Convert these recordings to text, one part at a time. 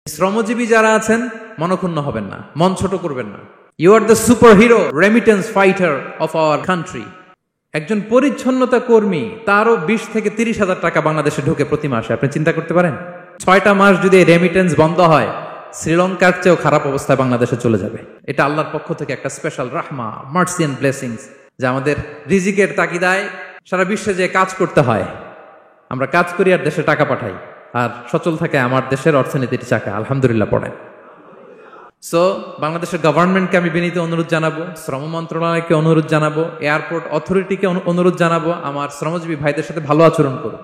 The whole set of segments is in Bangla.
শ্রমজীবী যারা আছেন মনক্ষুণ্ণ হবেন না, মন ছোট করবেন না। You are the super hero remittance fighter of our country. একজন পরিচ্ছন্নতা কর্মী, তারও 20 থেকে 30 হাজার টাকা বাংলাদেশে ঢোকে প্রতি মাসে। আপনি চিন্তা করতে পারেন 6টা মাস যদি রেমিটেন্স বন্ধ হয়, শ্রীলঙ্কার চেয়েও খারাপ অবস্থায় বাংলাদেশে চলে যাবে। এটা আল্লাহর পক্ষ থেকে একটা স্পেশাল রাহমা, মার্সি এন্ড ব্লেসিংস, যে আমাদের রিজিকের তাগিদায় সারা বিশ্বে যে কাজ করতে হয়, আমরা কাজ করি আর দেশে টাকা পাঠাই, আর সচল থাকে আমার দেশের অর্থনীতির চাকা। আলহামদুলিল্লাহ পড়েন। সো বাংলাদেশের গভর্নমেন্টকে আমি বিনীত অনুরোধ জানাবো, শ্রম মন্ত্রণালয়কে অনুরোধ জানাবো, এয়ারপোর্ট অথরিটিকে অনুরোধ জানাবো, আমার শ্রমজীবী ভাইদের সাথে ভালো আচরণ করুন,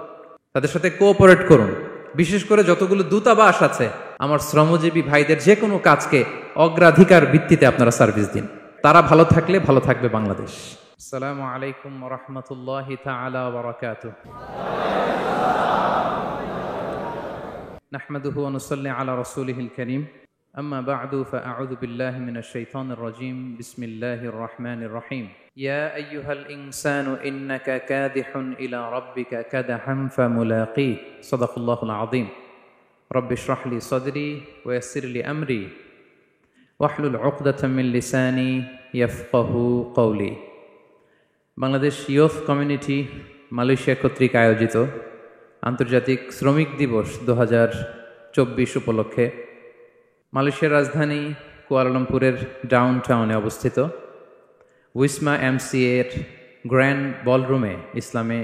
তাদের সাথে কোঅপারেট করুন। বিশেষ করে যতগুলো দূতাবাস আছে, আমার শ্রমজীবী ভাইদের যে কোনো কাজকে অগ্রাধিকার ভিত্তিতে আপনারা সার্ভিস দিন। তারা ভালো থাকলে ভালো থাকবে বাংলাদেশ। আসসালামু আলাইকুম ওয়া রাহমাতুল্লাহি তাআলা ওয়া বারাকাতুহু। নাহমাদুহু ওয়া নুসাল্লি আলা রাসূলিহিল কারীম। أما بعد فأعوذ بالله من الشيطان الرجيم بسم الله الرحمن الرحيم يا أيها الإنسان إنك كادح إلى ربك كدحا فملاقيه صدق الله العظيم رب اشرح لي صدري ويسر لي أمري واحلل عقدة من لساني يفقه قولي। বাংলাদেশ ইয়ুথ কমিউনিটি মালয়েশিয়া কর্তৃক আয়োজিত আন্তর্জাতিক শ্রমিক দিবস 2024 উপলক্ষে মালয়েশিয়ার রাজধানী কুয়ালালামপুরের ডাউন টাউনে অবস্থিত উইসমা এমসিএ এর গ্র্যান্ড বলরুমে ইসলামে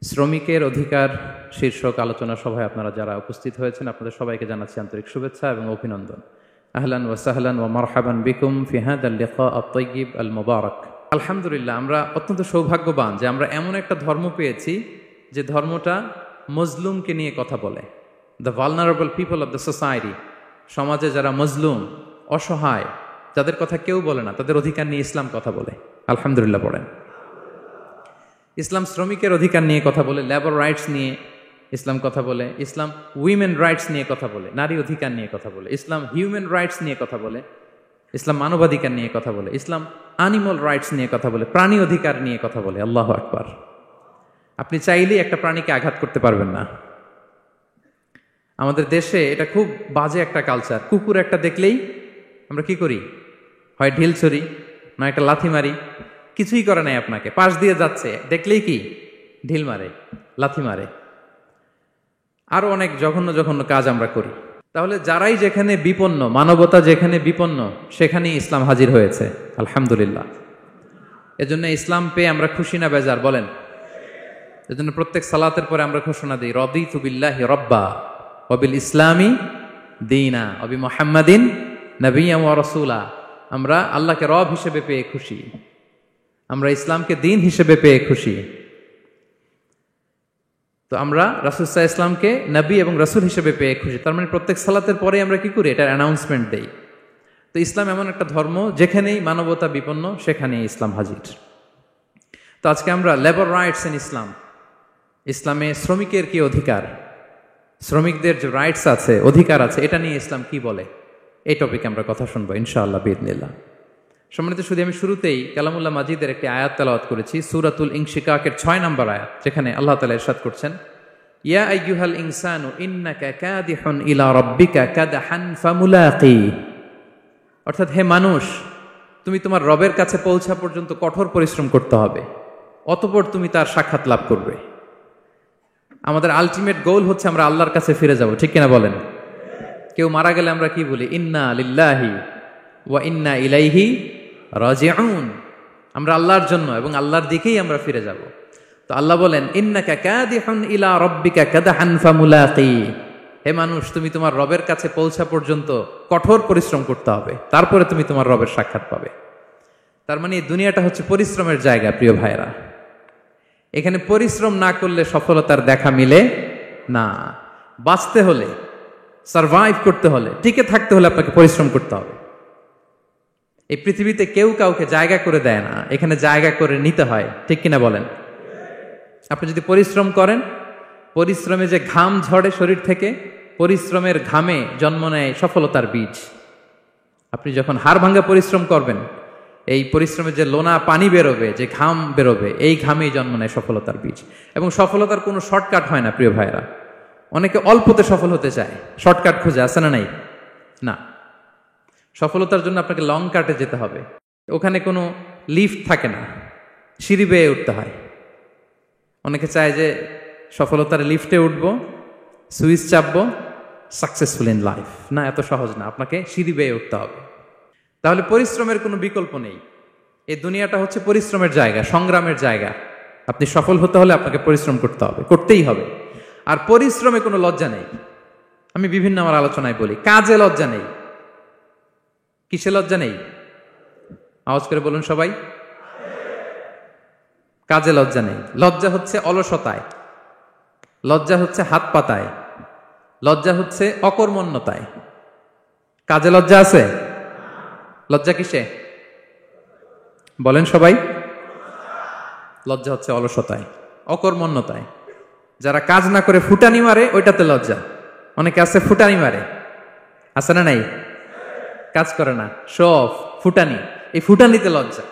শ্রমিকের অধিকার শীর্ষক আলোচনা সভায় আপনারা যারা উপস্থিত হয়েছেন, আপনাদের সবাইকে জানাচ্ছি আন্তরিক শুভেচ্ছা এবং অভিনন্দন। আহলান ওয়া সাহলান ওয়া মারহাবান বিকুম ফি হাদাল লিকা আত-তাইয়িব আল মুবারাক। আলহামদুলিল্লাহ, আমরা অত্যন্ত সৌভাগ্যবান যে আমরা এমন একটা ধর্ম পেয়েছি যে ধর্মটা মজলুমকে নিয়ে কথা বলে। The vulnerable people of the society, সমাজে যারা মজলুম, অসহায়, যাদের কথা কেউ বলে না, তাদের অধিকার নিয়ে ইসলাম কথা বলে। আলহামদুলিল্লাহ পড়েন। ইসলাম শ্রমিকের অধিকার নিয়ে কথা বলে, লেবার রাইটস নিয়ে ইসলাম কথা বলে, ইসলাম উইমেন রাইটস নিয়ে কথা বলে, নারী অধিকার নিয়ে কথা বলে, ইসলাম হিউম্যান রাইটস নিয়ে কথা বলে, ইসলাম মানবাধিকার নিয়ে কথা বলে, ইসলাম অ্যানিমাল রাইটস নিয়ে কথা বলে, প্রাণী অধিকার নিয়ে কথা বলে। আল্লাহু আকবার। আপনি চাইলেই একটা প্রাণীকে আঘাত করতে পারবেন না। আমাদের দেশে এটা খুব বাজে একটা কালচার। কুকুর একটা দেখলেই আমরা কি করি? হয় ঢিল ছড়ি, না একটা লাথি মারি। কিছুই করে নাই আপনাকে, পাশ দিয়ে যাচ্ছে দেখলেই কি ঢিল মারে, লাথি মারে, আরো অনেক জঘন্য জঘন্য কাজ আমরা করি। তাহলে যারাই যেখানে বিপন্ন, মানবতা যেখানে বিপন্ন, সেখানেই ইসলাম হাজির হয়েছে। আলহামদুলিল্লাহ। এজন্য ইসলাম পেয়ে আমরা খুশি না বেজার বলেন? এজন্য প্রত্যেক সালাতের পরে আমরা ঘোষণা দিই, রাদিতু বিল্লাহি রাব্বা ওয়াবিল ইসলামি দীনা ওয়াবি মুহাম্মাদিন নাবিয়্যান ওয়া রাসূলা। আমরা আল্লাহকে রব হিসেবে পেয়ে খুশি, আমরা ইসলামকে দিন হিসেবে পেয়ে খুশি। তো আমরা রাসূল সাল্লাল্লাহু আলাইহি ইসলামকে নবী এবং রাসূল হিসেবে পেয়ে খুশি। তার মানে প্রত্যেক সালাতের পরে আমরা কি করি? এটার অ্যানাউন্সমেন্ট দেই। তো ইসলাম এমন একটা ধর্ম, যেখানেই মানবতা বিপন্ন সেখানেই ইসলাম হাজির। তো আজকে আমরা লেবার রাইটস ইন ইসলাম, ইসলামে শ্রমিকের কি অধিকার, শ্রমিকদের যে রাইটস আছে, অধিকার আছে, এটা নিয়ে ইসলাম কি বলে, এই টপিকে আমরা কথা শুনবো ইনশাআল্লাহ বিইذنিল্লাহ। সম্মানিত শুধু আমি শুরুতেই কালামুল্লাহ মাজিদের একটি আয়াত তেলাওয়াত করেছি, সূরাতুল ইনশিকাকের 6 নম্বর আয়াত, যেখানে আল্লাহ তাআলা ইরশাদ করছেন, ইয়া আইয়ুহাল ইনসানু ইন্নাকা কাদিহুন ইলা রাব্বিকা কাদহান ফামুলাকি। অর্থাৎ হে মানুষ, তুমি তোমার রবের কাছে পৌঁছা পর্যন্ত কঠোর পরিশ্রম করতে হবে, অতঃপর তুমি তার সাক্ষাৎ লাভ করবে। আমাদের আলটিমেট গোল হচ্ছে আমরা আল্লাহর কাছে ফিরে যাব, ঠিক কিনা বলেন? কেউ মারা গেলে আমরা কি বলি? ইন্না লিল্লাহি ওয়া ইন্না ইলাইহি রাজিউন। আমরা আল্লাহর জন্য এবং আল্লাহর দিকেই আমরা ফিরে যাব। তো আল্লাহ বলেন, ইন্নাকা কাদিহুন ইলা রাব্বিকা কাদহান ফামুলাকি। হে মানুষ, তুমি তোমার রবের কাছে পৌঁছা পর্যন্ত কঠোর পরিশ্রম করতে হবে, তারপরে তুমি তোমার রবের সাক্ষাৎ পাবে। তার মানে এই দুনিয়াটা হচ্ছে পরিশ্রমের জায়গা। প্রিয় ভাইরা, এখানে পরিশ্রম না করলে সফলতার দেখা মিলে না। বাঁচতে হলে, সারভাইভ করতে হলে, টিকে থাকতে হলে আপনাকে পরিশ্রম করতে হবে। এই পৃথিবীতে কেউ কাউকে জায়গা করে দেয় না, এখানে জায়গা করে নিতে হয়, ঠিক কিনা বলেন? আপনি যদি পরিশ্রম করেন, পরিশ্রমে যে ঘাম ঝরে শরীর থেকে, পরিশ্রমের ঘামে জন্ম নেয় সফলতার বীজ। আপনি যখন হাড় ভাঙা পরিশ্রম করবেন, এই পরিশ্রমে যে লোনা পানি বেরোবে, যে ঘাম বেরোবে, এই ঘামেই জন্ম নেয় সফলতার বীজ। এবং সফলতার কোনো শর্টকাট হয় না প্রিয় ভাইরা। অনেকে অল্পতে সফল হতে চায়, শর্টকাট খুঁজে, আছে না নাই? না, সফলতার জন্য আপনাকে লং কাটে যেতে হবে। ওখানে কোনো লিফট থাকে না, সিঁড়ি বেয়ে উঠতে হয়। অনেকে চায় যে সফলতার লিফটে উঠবো, সুইচ চাপবো, সাকসেসফুল ইন লাইফ। না, এত সহজ না, আপনাকে সিঁড়ি বেয়ে উঠতে হবে। তাহলে পরিশ্রমের কোনো বিকল্প নেই। এই দুনিয়াটা হচ্ছে পরিশ্রমের জায়গা, সংগ্রামের জায়গা। আপনি সফল হতে হলে আপনাকে পরিশ্রম করতে হবে, করতেই হবে। আর পরিশ্রমে কোনো লজ্জা নেই। আমি বিভিন্ন আমার আলোচনায় বলি, কাজে লজ্জা নেই। কিসে লজ্জা নেই? আওয়াজ করে বলুন সবাই। কাজে লজ্জা নেই। লজ্জা হচ্ছে অলসতায়, লজ্জা হচ্ছে হাত পাতায়, লজ্জা হচ্ছে অকর্মণ্যতায়। কাজে লজ্জা আছে? লজ্জা কিসে বলেন সবাই? লজ্জা হচ্ছে অলসতায়, অকর্মণ্যতায়। যারা কাজ না করে ফুটানি মারে, ওইটাতে লজ্জা। অনেকে আছে ফুটানি মারে, আছে না নাই? কাজ করে না, শো অফ, ফুটানি। এই ফুটানিতে লজ্জা,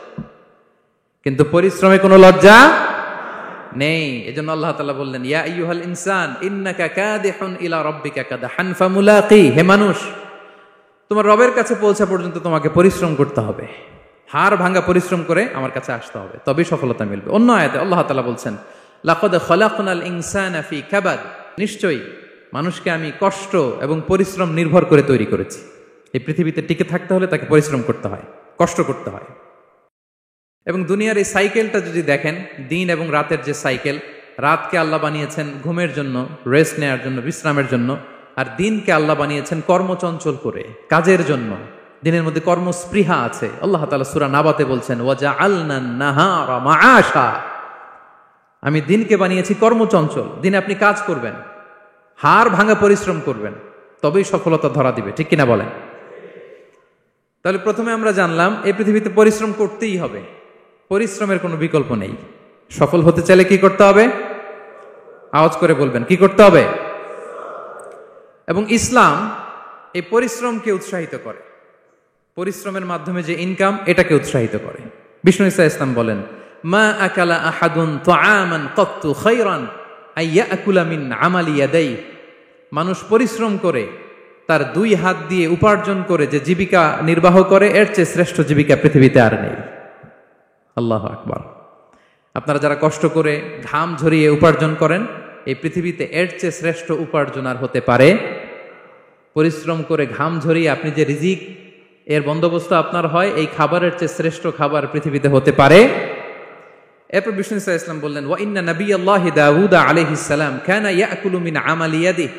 কিন্তু পরিশ্রমে কোনো লজ্জা নেই। এজন্য আল্লাহ তাআলা বললেন, ইয়া আইয়ুহাল ইনসান ইন্নাকা কাদিহুন ইলা রাব্বিকা কাদহান ফামুলাকি। হে মানুষ, তোমার রবের কাছে পৌঁছা পর্যন্ত তোমাকে পরিশ্রম করতে হবে। হাড় ভাঙা পরিশ্রম করে আমার কাছে আসতে হবে, তবেই সফলতা মিলবে। অন্য আয়াতে আল্লাহ তাআলা বলছেন, লাকাদ খালাকনাল ইনসানা ফি কাবাদ। নিশ্চয়ই মানুষকে আমি কষ্ট এবং পরিশ্রম নির্ভর করে তৈরি করেছি। এই পৃথিবীতে টিকে থাকতে হলে তাকে পরিশ্রম করতে হয়, কষ্ট করতে হয়। এবং দুনিয়ার এই সাইকেলটা যদি দেখেন, দিন এবং রাতের যে সাইকেল, রাতকে আল্লাহ বানিয়েছেন ঘুমের জন্য, রেস্ট নেওয়ার জন্য, বিশ্রামের জন্য। আর দিনকে আল্লাহ বানিয়েছেন কর্মচঞ্চল করে, কাজের জন্য। দিনের মধ্যে কর্মস্পৃহা আছে। আল্লাহ তাআলা সূরা নাবাতে বলছেন, ওয়াজআলনান নাহারা মাআশা। আমি দিনকে বানিয়েছি কর্মচঞ্চল। দিনে আপনি কাজ করবেন, হাড় ভাঙা পরিশ্রম করবেন, তবেই সফলতা ধরা দিবে। ঠিক কিনা বলেন? তাহলে প্রথমে আমরা জানলাম এই পৃথিবীতে পরিশ্রম করতেই হবে, পরিশ্রমের কোনো বিকল্প নেই। সফল হতে চাইলে কি করতে হবে? আওয়াজ করে বলবেন, কি করতে হবে? এবং ইসলাম এই পরিশ্রমকে উৎসাহিত করে। পরিশ্রমের মাধ্যমে যে ইনকাম, এটাকে উৎসাহিত করে। বিষ্ণু ঈসা ইসলাম বলেন, মা আকালা আহাদুন তাআমান কাত্তু খায়রান আইয়াকুলা মিন আমালি ইয়াদাই। মানুষ পরিশ্রম করে তার দুই হাত দিয়ে উপার্জন করে যে জীবিকা নির্বাহ করে, এর চেয়ে শ্রেষ্ঠ জীবিকা পৃথিবীতে আর নেই। আল্লাহু আকবার। আপনারা যারা কষ্ট করে ঘাম ঝরিয়ে উপার্জন করেন, এই পৃথিবীতে এর চেয়ে শ্রেষ্ঠ উপার্জন আর হতে পারে? পরিশ্রম করে ঘাম ঝরিয়ে আপনি যে রিজিক এর বন্দোবস্ত আপনার হয়, এই খাবারের চেয়ে শ্রেষ্ঠ খাবার পৃথিবীতে হতে পারে? এরপর বিষ্ণু ঈসা ইসলাম বললেন, ওয়া ইন্না নাবিয়াল্লাহি দাউদ আলাইহিস সালাম কানা ইয়াকুলু মিন আমালি ইয়াদিহি।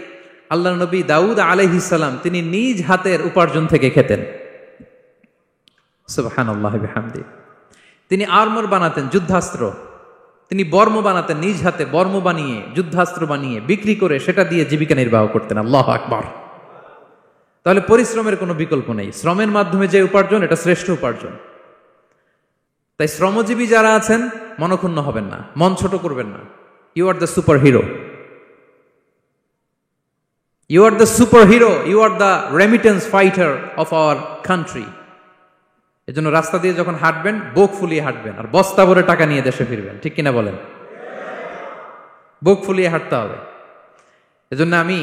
আল্লাহর নবী দাউদ আলাইহিস সালাম তিনি নিজ হাতের উপার্জন থেকে খেতেন। সুবহানাল্লাহি ওয়া বিহামদিহি। তিনি আর্মর বানাতেন, যুদ্ধাস্ত্র। তিনি বর্ম বানাতেন, নিজ হাতে বর্ম বানিয়ে, যুদ্ধাস্ত্র বানিয়ে বিক্রি করে সেটা দিয়ে জীবিকা নির্বাহ করতেন। আল্লাহু আকবার। তাহলে পরিশ্রমের কোনো বিকল্প নেই। শ্রমের মাধ্যমে যে উপার্জন, এটা শ্রেষ্ঠ উপার্জন। তাই শ্রমজীবী যারা আছেন, মনক্ষুণ্ণ হবেন না, মন ছোট করবেন না। You are the super hero, you are the super hero, you are the remittance fighter of our country. এজন্য রাস্তা দিয়ে যখন হাঁটবেন, বুক ফুলিয়ে হাঁটবেন, আর বস্তা ভরে টাকা নিয়ে দেশে ফিরবেন। ঠিক কিনা বলেন? বুক ফুলিয়ে হাঁটতে হবে। এজন্য আমি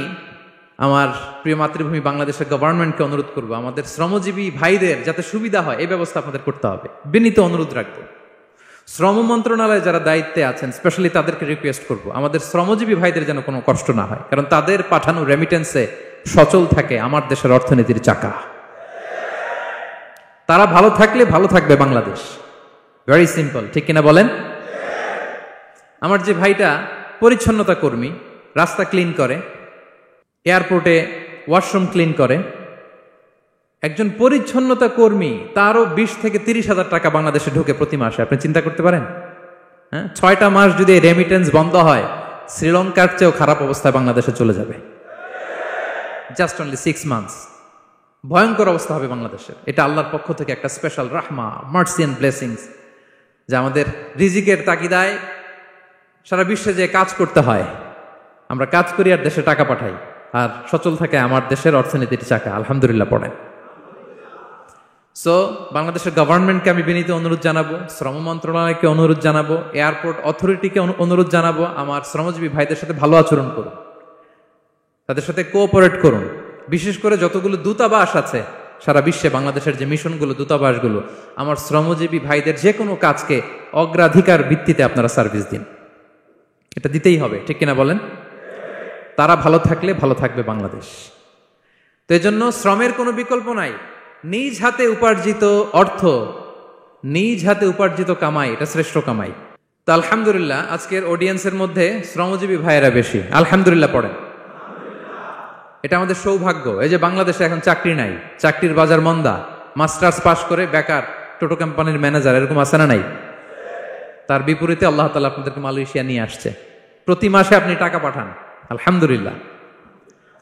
আমার প্রিয় মাতৃভূমি বাংলাদেশের গভর্নমেন্টকে অনুরোধ করবো, আমাদের শ্রমজীবী ভাইদের যাতে সুবিধা হয়, এই ব্যবস্থা আপনাদের করতে হবে। বিনীত অনুরোধ রাখবো। শ্রম মন্ত্রণালয়ে যারা দায়িত্বে আছেন, স্পেশালি তাদেরকে রিকোয়েস্ট করবো, আমাদের শ্রমজীবী ভাইদের যেন কোনো কষ্ট না হয়, কারণ তাদের পাঠানো রেমিটেন্সে সচল থাকে আমার দেশের অর্থনীতির চাকা। তারা ভালো থাকলে ভালো থাকবে বাংলাদেশ। Very simple. ঠিক কিনা বলেন? আমার যে ভাইটা পরিচ্ছন্নতা কর্মী, রাস্তা ক্লিন করে, এয়ারপোর্টে ওয়াশরুম ক্লিন করে, একজন পরিচ্ছন্নতা কর্মী, তারও 20 থেকে 30 হাজার টাকা বাংলাদেশে ঢোকে প্রতি মাসে। আপনি চিন্তা করতে পারেন? হ্যাঁ, 6টা মাস যদি রেমিটেন্স বন্ধ হয়, শ্রীলঙ্কার চেয়েও খারাপ অবস্থায় বাংলাদেশে চলে যাবে। Just only 6 months. ভয়ঙ্কর অবস্থা হবে বাংলাদেশের। এটা আল্লাহর পক্ষ থেকে একটা স্পেশাল রাহমা, মার্সি এন্ড ব্লেসিংস, যে আমাদের রিজিকের তাগিদায় সারা বিশ্বে যে কাজ করতে হয়, আমরা কাজ করি আর দেশে টাকা পাঠাই, আর সচল থাকে আমার দেশের অর্থনীতির চাকা। আলহামদুলিল্লাহ পড়েন। সো বাংলাদেশের গভর্নমেন্টকে আমি বিনীত অনুরোধ জানাবো, শ্রম মন্ত্রণালয়কে অনুরোধ জানাবো, এয়ারপোর্ট অথরিটিকে অনুরোধ জানাবো, আমার শ্রমজীবী ভাইদের সাথে ভালো আচরণ করুন। তাদের সাথে কোঅপারেট করুন। বিশেষ করে যতগুলো দূতাবাস আছে সারা বিশ্বে, বাংলাদেশের যে মিশনগুলো, দূতাবাসগুলো, আমার শ্রমজীবী ভাইদের যে কোনো কাজকে অগ্রাধিকার ভিত্তিতে আপনারা সার্ভিস দিন। এটা দিতেই হবে, ঠিক কিনা বলেন? তারা ভালো থাকলে ভালো থাকবে বাংলাদেশ। তো এই জন্য শ্রমের কোনো বিকল্প নাই। নিজ হাতে উপার্জিত অর্থ, নিজ হাতে উপার্জিত কামাই, এটা শ্রেষ্ঠ কামাই। তো আলহামদুলিল্লাহ আজকের অডিয়েন্সের মধ্যে শ্রমজীবী ভাইয়েরা বেশি, আলহামদুলিল্লাহ পড়েন। এটা আমাদের সৌভাগ্য। এই যে বাংলাদেশে এখন চাকরি নাই, চাকরির বাজার মন্দা, মাস্টার্স পাস করে বেকার টোটো কোম্পানির ম্যানেজার, এরকম আছে না নাই? তার বিপরীতে আল্লাহ তাআলা আপনাদেরকে মালয়েশিয়া নিয়ে আসছে, প্রতি মাসে আপনি টাকা পাঠান, আলহামদুলিল্লাহ।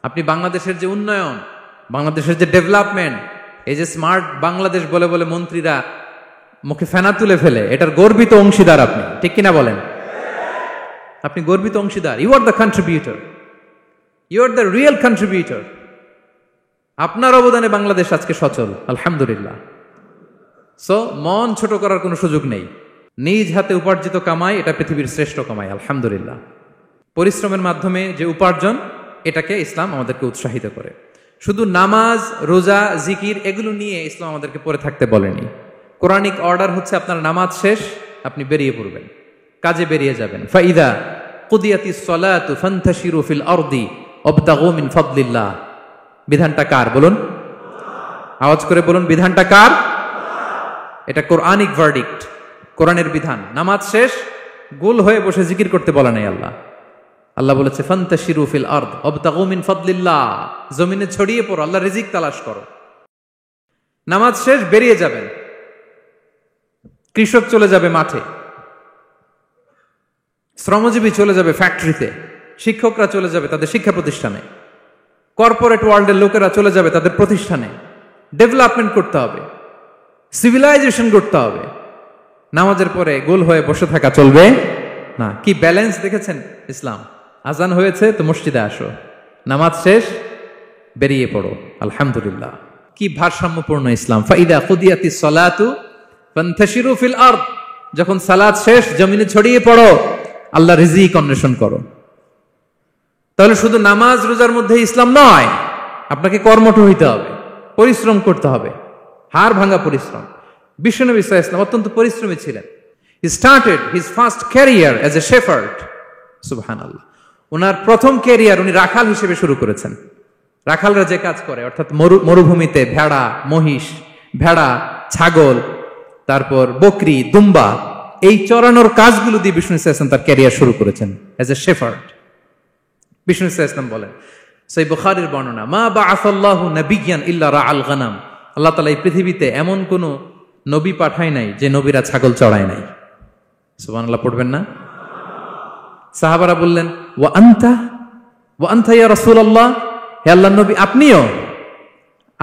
আপনি বাংলাদেশের যে উন্নয়ন, বাংলাদেশের যে ডেভেলপমেন্ট, এই যে স্মার্ট বাংলাদেশ বলে বলে মন্ত্রীরা মুখে ফেনা তুলে ফেলে, এটার গর্বিত অংশীদার আপনি, ঠিক কিনা বলেন? আপনি গর্বিত অংশীদার। You are the contributor, you are the real contributor. আপনার অবদানে বাংলাদেশ আজকে সচল, আলহামদুলিল্লাহ। সো মন ছোট করার কোনো সুযোগ নেই। নিজ হাতে উপার্জিত কামাই, এটা পৃথিবীর শ্রেষ্ঠ কামাই, আলহামদুলিল্লাহ। পরিশ্রমের মাধ্যমে যে উপার্জন, এটাকে ইসলাম আমাদেরকে উৎসাহিত করে। শুধু নামাজ, রোজা, জিকির এগুলো নিয়ে ইসলাম আমাদেরকে পড়ে থাকতে বলেনি। কোরআনিক অর্ডার হচ্ছে আপনার নামাজ শেষ, আপনি বেরিয়ে পড়বেন, কাজে বেরিয়ে যাবেন। ফাইদা কুদিয়াতিস সালাতু ফান্তাশিরু ফিল আরদি ওয়াবতাগু মিন ফাদলিল্লাহ। বিধানটা কার বলুন? আওয়াজ করে বলুন, বিধানটা কার? এটা কোরআনিক ভার্ডিক্ট, কোরআনের বিধান। নামাজ শেষ, গোল হয়ে বসে জিকির করতে বলা নাই আল্লাহ। আল্লাহ বলেছে ফান্তাশিরু ফিল আরদ ওয়াবতাগু মিন ফাদলিল্লাহ, জমিনে ছড়িয়ে পড়ো, আল্লাহ রিজিক তালাশ করো। নামাজ শেষ, বেরিয়ে যাবেন। কৃষক চলে যাবে মাঠে, শ্রমজীবী চলে যাবে ফ্যাক্টরিতে, শিক্ষকরা চলে যাবে তাদের শিক্ষা প্রতিষ্ঠানে, কর্পোরেট ওয়ার্ল্ডের লোকেরা চলে যাবে তাদের প্রতিষ্ঠানে। ডেভেলপমেন্ট করতে হবে, সিভিলাইজেশন করতে হবে। নামাজের পরে গোল হয়ে বসে থাকা চলবে না। কি ব্যালেন্স দেখেছেন ইসলাম? আজান হয়েছে তো মসজিদে আসো, নামাজ শেষ বেরিয়ে পড়ো, আলহামদুলিল্লাহ। কি ভারসাম্যপূর্ণ ইসলাম। ফাইদা কুদিয়াতিস সালাতু ফান্তাশিরু ফিল আরদ, যখন সালাত শেষ জমিনে ছড়িয়ে পড়ো, আল্লাহ রিজিক অন্বেষণ করো। তাহলে শুধু নামাজ রোজার মধ্যে ইসলাম নয়, আপনাকে কর্মঠ হইতে হবে, পরিশ্রম করতে হবে, হাড় ভাঙা পরিশ্রম। বিশ্বনবী সাল্লাল্লাহু আলাইহি ওয়াসাল্লাম অত্যন্ত পরিশ্রমী ছিলেন। He started his first career as a shepherd. সুবহানাল্লাহ। ওনার প্রথম ক্যারিয়ার উনি রাখাল হিসেবে শুরু করেছেন। রাখালরা যে কাজ করে, অর্থাৎ মরুভূমিতে ভেড়া, মহিষ, ভেড়া, ছাগল, তারপর বকরি, দুম্বা, এই চরানোর কাজগুলো দিয়ে বিষ্ণু সাল্লাল্লাহু আলাইহি ওয়াসাল্লাম তার ক্যারিয়ার শুরু করেছেন এজ এ শেফার্ড। বিষ্ণু সাল্লাল্লাহু আলাইহি ওয়াসাল্লাম বলেন, সহিহ বুখারীর বর্ণনা, মা বাআসাল্লাহু নাবিয়্যান ইল্লা রাআল গানাম। আল্লাহ তাআলা এই পৃথিবীতে এমন কোন নবী পাঠায় নাই যে নবীরা ছাগল চড়ায় নাই। সুবহানাল্লাহ পড়বেন না? সাহাবারা বললেন, ওয়া আনতা ইয়া রাসূলুল্লাহ, হে আল্লাহর নবী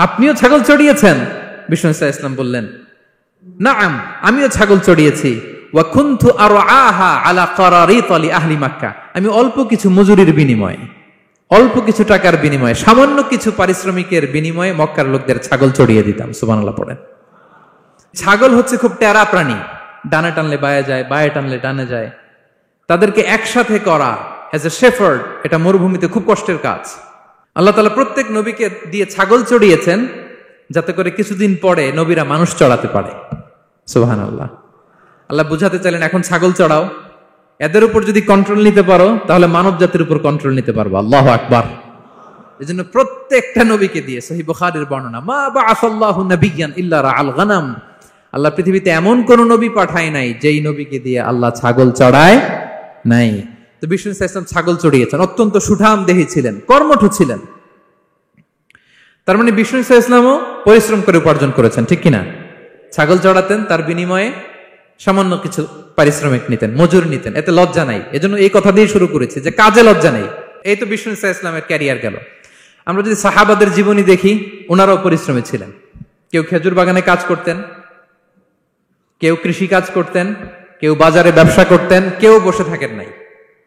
আপনিও ছাগল চড়িয়েছেন? বিষ্ণু সাল্লাল্লাহু আলাইহি ওয়াসাল্লাম বললেন, নাআম, আমিও ছাগল চড়িয়েছি। ওয়া কুনতু আরআহা আলা কারারিত লি আহলি মক্কা, আমি অল্প কিছু মজুরির বিনিময়ে, অল্প কিছু টাকার বিনিময়ে, সামান্য কিছু পারিশ্রমিকের বিনিময়ে মক্কার লোকদের ছাগল চড়িয়ে দিতাম। সুবহানাল্লাহ পড়েন। ছাগল হচ্ছে খুব টেরা প্রাণী, ডানে টানলে বায়ে যায়, বায়ে টানলে ডানে যায়। তাদেরকে একসাথে করা এজ এ শেফার্ড, এটা মরুভূমিতে খুব কষ্টের কাজ। আল্লাহ তাআলা প্রত্যেক নবীকে দিয়ে ছাগল চড়িয়েছেন যাতে করে কিছুদিন পরে নবীরা মানুষ চড়াতে পারে। সুবহানাল্লাহ। আল্লাহ বুঝাতে চাইলেন, এখন ছাগল চড়াও, এদের উপর যদি কন্ট্রোল নিতে পারো তাহলে মানব জাতির উপর কন্ট্রোল নিতে পারবো। আল্লাহু আকবার। এজন্য প্রত্যেকটা নবীকে দিয়ে, সহিহ বুখারীর বর্ণনা, মা বাআসাল্লাহু নাবিয়্যান ইল্লা রাআল গানাম, আল্লাহ পৃথিবীতে এমন কোন নবী পাঠায় নাই যেই নবীকে দিয়ে আল্লাহ ছাগল চড়ায় নাই। তো বিষ্ণু সাল্লাল্লাহু আলাইহি ওয়াসাল্লাম ছাগল চড়িয়েছেন, অত্যন্ত সুঠাম দেহী ছিলেন, কর্মঠ ছিলেন। তার মানে বিষ্ণু সাল্লাল্লাহু আলাইহি ওয়াসাল্লামও পরিশ্রম করে উপার্জন করেছেন, ঠিক কিনা? ছাগল চড়াতেন, তার বিনিময়ে সামান্য কিছু পারিশ্রমিক নিতেন, মজুরি নিতেন, এতে লজ্জা নাই। এজন্য এই কথা দিয়ে শুরু করেছি যে কাজে লজ্জা নেই। এই তো বিষ্ণু সাল্লাল্লাহু আলাইহি ওয়াসাল্লামের ক্যারিয়ার গেল। আমরা যদি সাহাবাদের জীবনী দেখি, ওনারাও পরিশ্রমী ছিলেন। কেউ খেজুর বাগানে কাজ করতেন, কেউ কৃষি কাজ করতেন, কেউ বাজারে ব্যবসা করতেন, কেউ বসে থাকেন নাই।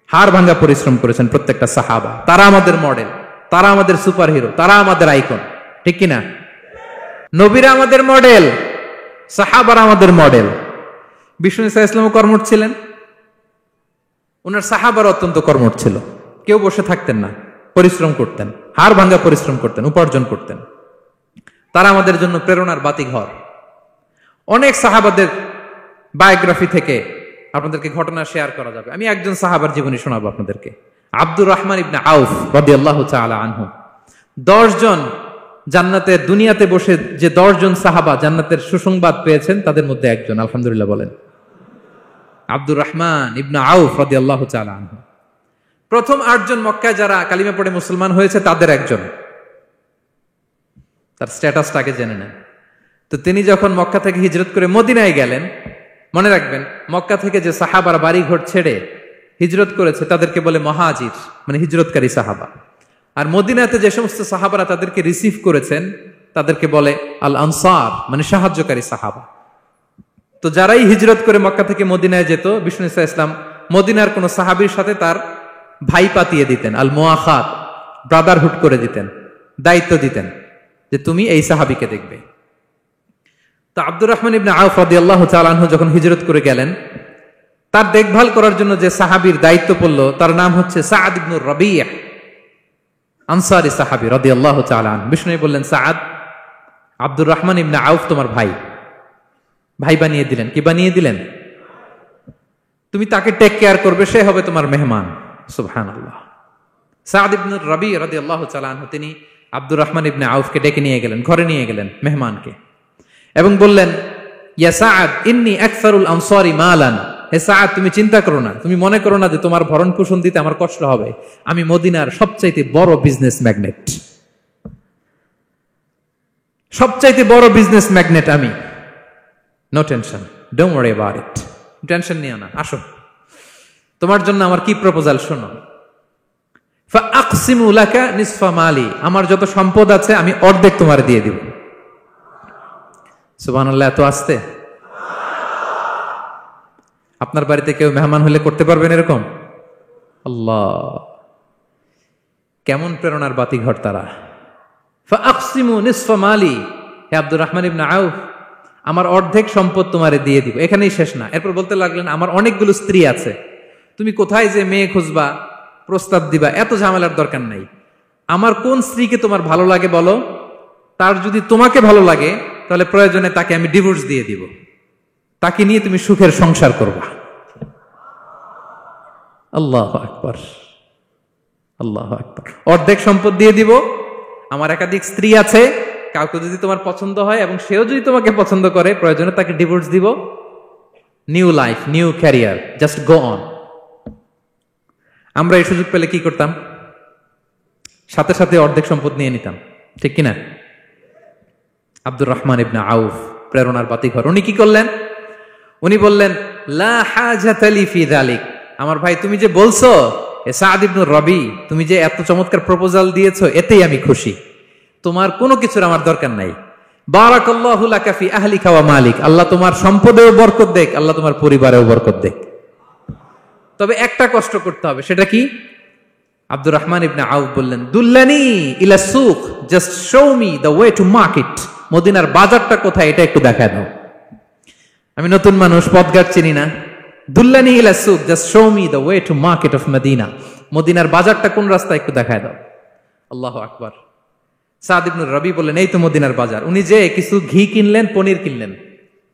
হাড় ভাঙা পরিশ্রম করেছেন প্রত্যেকটা সাহাবা। তারা আমাদের মডেল, তারা আমাদের সুপার হিরো, তারা আমাদের আইকন, ঠিক কিনা? নবীরা আমাদের মডেল, সাহাবারা আমাদের মডেল। বিষ্ণু সাল্লাল্লাহু আলাইহি ওয়াসাল্লাম কর্মঠ ছিলেন, ওনার সাহাবারা অত্যন্ত কর্মঠ ছিল, কেউ বসে থাকতেন না। পরিশ্রম করতেন, হাড় ভাঙ্গা পরিশ্রম করতেন, উপার্জন করতেন। তারা আমাদের জন্য প্রেরণার বাতিঘর। অনেক সাহাবাদের বায়োগ্রাফি থেকে আপনাদেরকে ঘটনা শেয়ার করা যাবে। আমি একজন সাহাবার জীবনী শোনাবো আপনাদেরকে। আব্দুর রহমান ইবনে আউফ রাদিয়াল্লাহু তাআলা আনহু। 10 জন জান্নাতের, দুনিয়াতে বসে যে 10 জন সাহাবা জান্নাতের সুসংবাদ পেয়েছেন তাদের মধ্যে একজন, আলহামদুলিল্লাহ বলেন। আব্দুর রহমান ইবনে আউফ রাদিয়াল্লাহু তাআলা আনহু প্রথম 8 জন মক্কায় যারা কালিমা পড়ে মুসলমান হয়েছে তাদের একজন। তার স্ট্যাটাসটাকে জেনে নেন। তো তিনি যখন মক্কা থেকে হিজরত করে মদিনায় গেলেন, মনে রাখবেন মক্কা থেকে যে সাহাবারা বাড়ি ঘর ছেড়ে হিজরত করেছে তাদেরকে বলে মহাজির, মানে হিজরতকারী সাহাবা। আর মদিনাতে যে সমস্ত সাহাবারা তাদেরকে রিসিভ করেছেন তাদেরকে বলে আল আনসার, মানে সাহায্যকারী সাহাবা। তো যারাই হিজরত করে মক্কা থেকে মদিনায় যেত, বিষ্ণু ইসা ইসলাম মদিনার কোন সাহাবীর সাথে তার ভাই পাতিয়ে দিতেন, আল মুআখাত, ব্রাদারহুড করে দিতেন, দায়িত্ব দিতেন যে তুমি এই সাহাবীকে দেখবে। তো আব্দুর রহমান ইবনে আউফ রাদিয়াল্লাহু তাআলা আনহু যখন হিজরত করে গেলেন, তার দেখভাল করার জন্য যে সাহাবীর দায়িত্ব পড়ল তার নাম হচ্ছে সাআদ ইবনে রাবীহ, আনসারী সাহাবী রাদিয়াল্লাহু তাআলা আনহু। বিষ্ণু বললেন, সাআদ, আব্দুর রহমান ইবনে আউফ তোমার ভাই, ভাই বানিয়ে দিলেন। কি বানিয়ে দিলেন? তুমি তাকে টেক কেয়ার করবে, সে হবে তোমার মেহমান। সুবহানাল্লাহ। সাআদ ইবনে রাবীহ রাদিয়াল্লাহু তাআলা আনহু তিনি আব্দুর রহমান ইবনে আউফকে ডেকে নিয়ে গেলেন, ঘরে নিয়ে গেলেন মেহমানকে, এবং বললেন, ইয়া সাআদ ইন্নী আকসারুল আনসারি মালান। হে সাআদ, তুমি চিন্তা করো না, তুমি মনে করো না যে তোমার ভরণ পোষণ দিতে আমার কষ্ট হবে। আমি মদিনার সবচাইতে বড় বিজনেস ম্যাগনেট, সবচাইতে বড় বিজনেস ম্যাগনেট আমি। No tension, don't worry about it. Tension নিও না, আসো, তোমার জন্য আমার কি প্রপোজাল শোনো। ফাআকসিমু লাকা নিসফা মালি, আমার যত সম্পদ আছে আমি অর্ধেক তোমার দিয়ে দিব। সুবহানাল্লাহ, এত আসতে। আপনার বাড়িতে কেউ মেহমান হলে করতে পারবেন এরকম? আল্লাহ, কেমন প্রেরণার বাতিঘর তারা। ফাআকসিমু নিসফা মালি, হে আব্দুর রহমান ইবনে আউফ, আমার অর্ধেক সম্পদ তোমারে দিয়ে দিব। এখানেই শেষ না, এরপর বলতে লাগলেন, আমার অনেকগুলো স্ত্রী আছে, তুমি কোথায় যে মেয়ে খুঁজবা, প্রস্তাব দিবা, এত ঝামেলার দরকার নাই। আমার কোন স্ত্রীকে তোমার ভালো লাগে বলো, তার যদি তোমাকে ভালো লাগে তাহলে প্রয়োজনে তাকে আমি ডিভোর্স দিয়ে দিব, তাকে নিয়ে তুমি সুখের সংসার করবা। আল্লাহু আকবার, আল্লাহু আকবার। অর্ধেক সম্পদ দিয়ে দিব, আমার একাধিক স্ত্রী আছে, কাউকে যদি তোমার পছন্দ হয় এবং সেও যদি তোমাকে পছন্দ করে, প্রয়োজনে তাকে ডিভোর্স দিব, new life, new career, just go on. আমরা এই সুযোগ পেলে কি করতাম? সাথে সাথে অর্ধেক সম্পদ নিয়ে নিতাম, ঠিক কিনা? আব্দুর রহমান ইবনে আউফ প্রেরণার বাতিঘর। উনি কি করলেন? উনি বললেন, লা হাজাতা লি ফি যালিক, আমার ভাই তুমি যে বলছো, এ সাআদ ইবনে রাবী, তুমি যে এত চমৎকার প্রপোজাল দিয়েছো, এতেই আমি খুশি, তোমার কোনো কিছুর আমার দরকার নাই। বারাকাল্লাহু লাকা ফি আহলিকা ওয়া মালিক, আল্লাহ তোমার সম্পদেও বরকত দেখ, আল্লাহ তোমার পরিবারেও বরকত দেখ। তবে একটা কষ্ট করতে হবে, সেটা কি? আব্দুর রহমান ইবনে আউফ বললেন, দুল্লানি ইলা সুক, just show me the way to market. মদিনার বাজারটা কোথায় এটা একটু দেখায় দাও। আমি নতুন মানুষ, পথঘাট চিনি না। দুল্লানি ইলা সুক, just show me the way to market of Madina. মদিনার বাজারটা কোন রাস্তা একটু দেখায় দাও। আল্লাহু আকবার। সাদ ইবনে রাবী বললেন, এই তো মদিনার বাজার। উনি যে কিছু ঘি কিনলেন, পনির কিনলেন,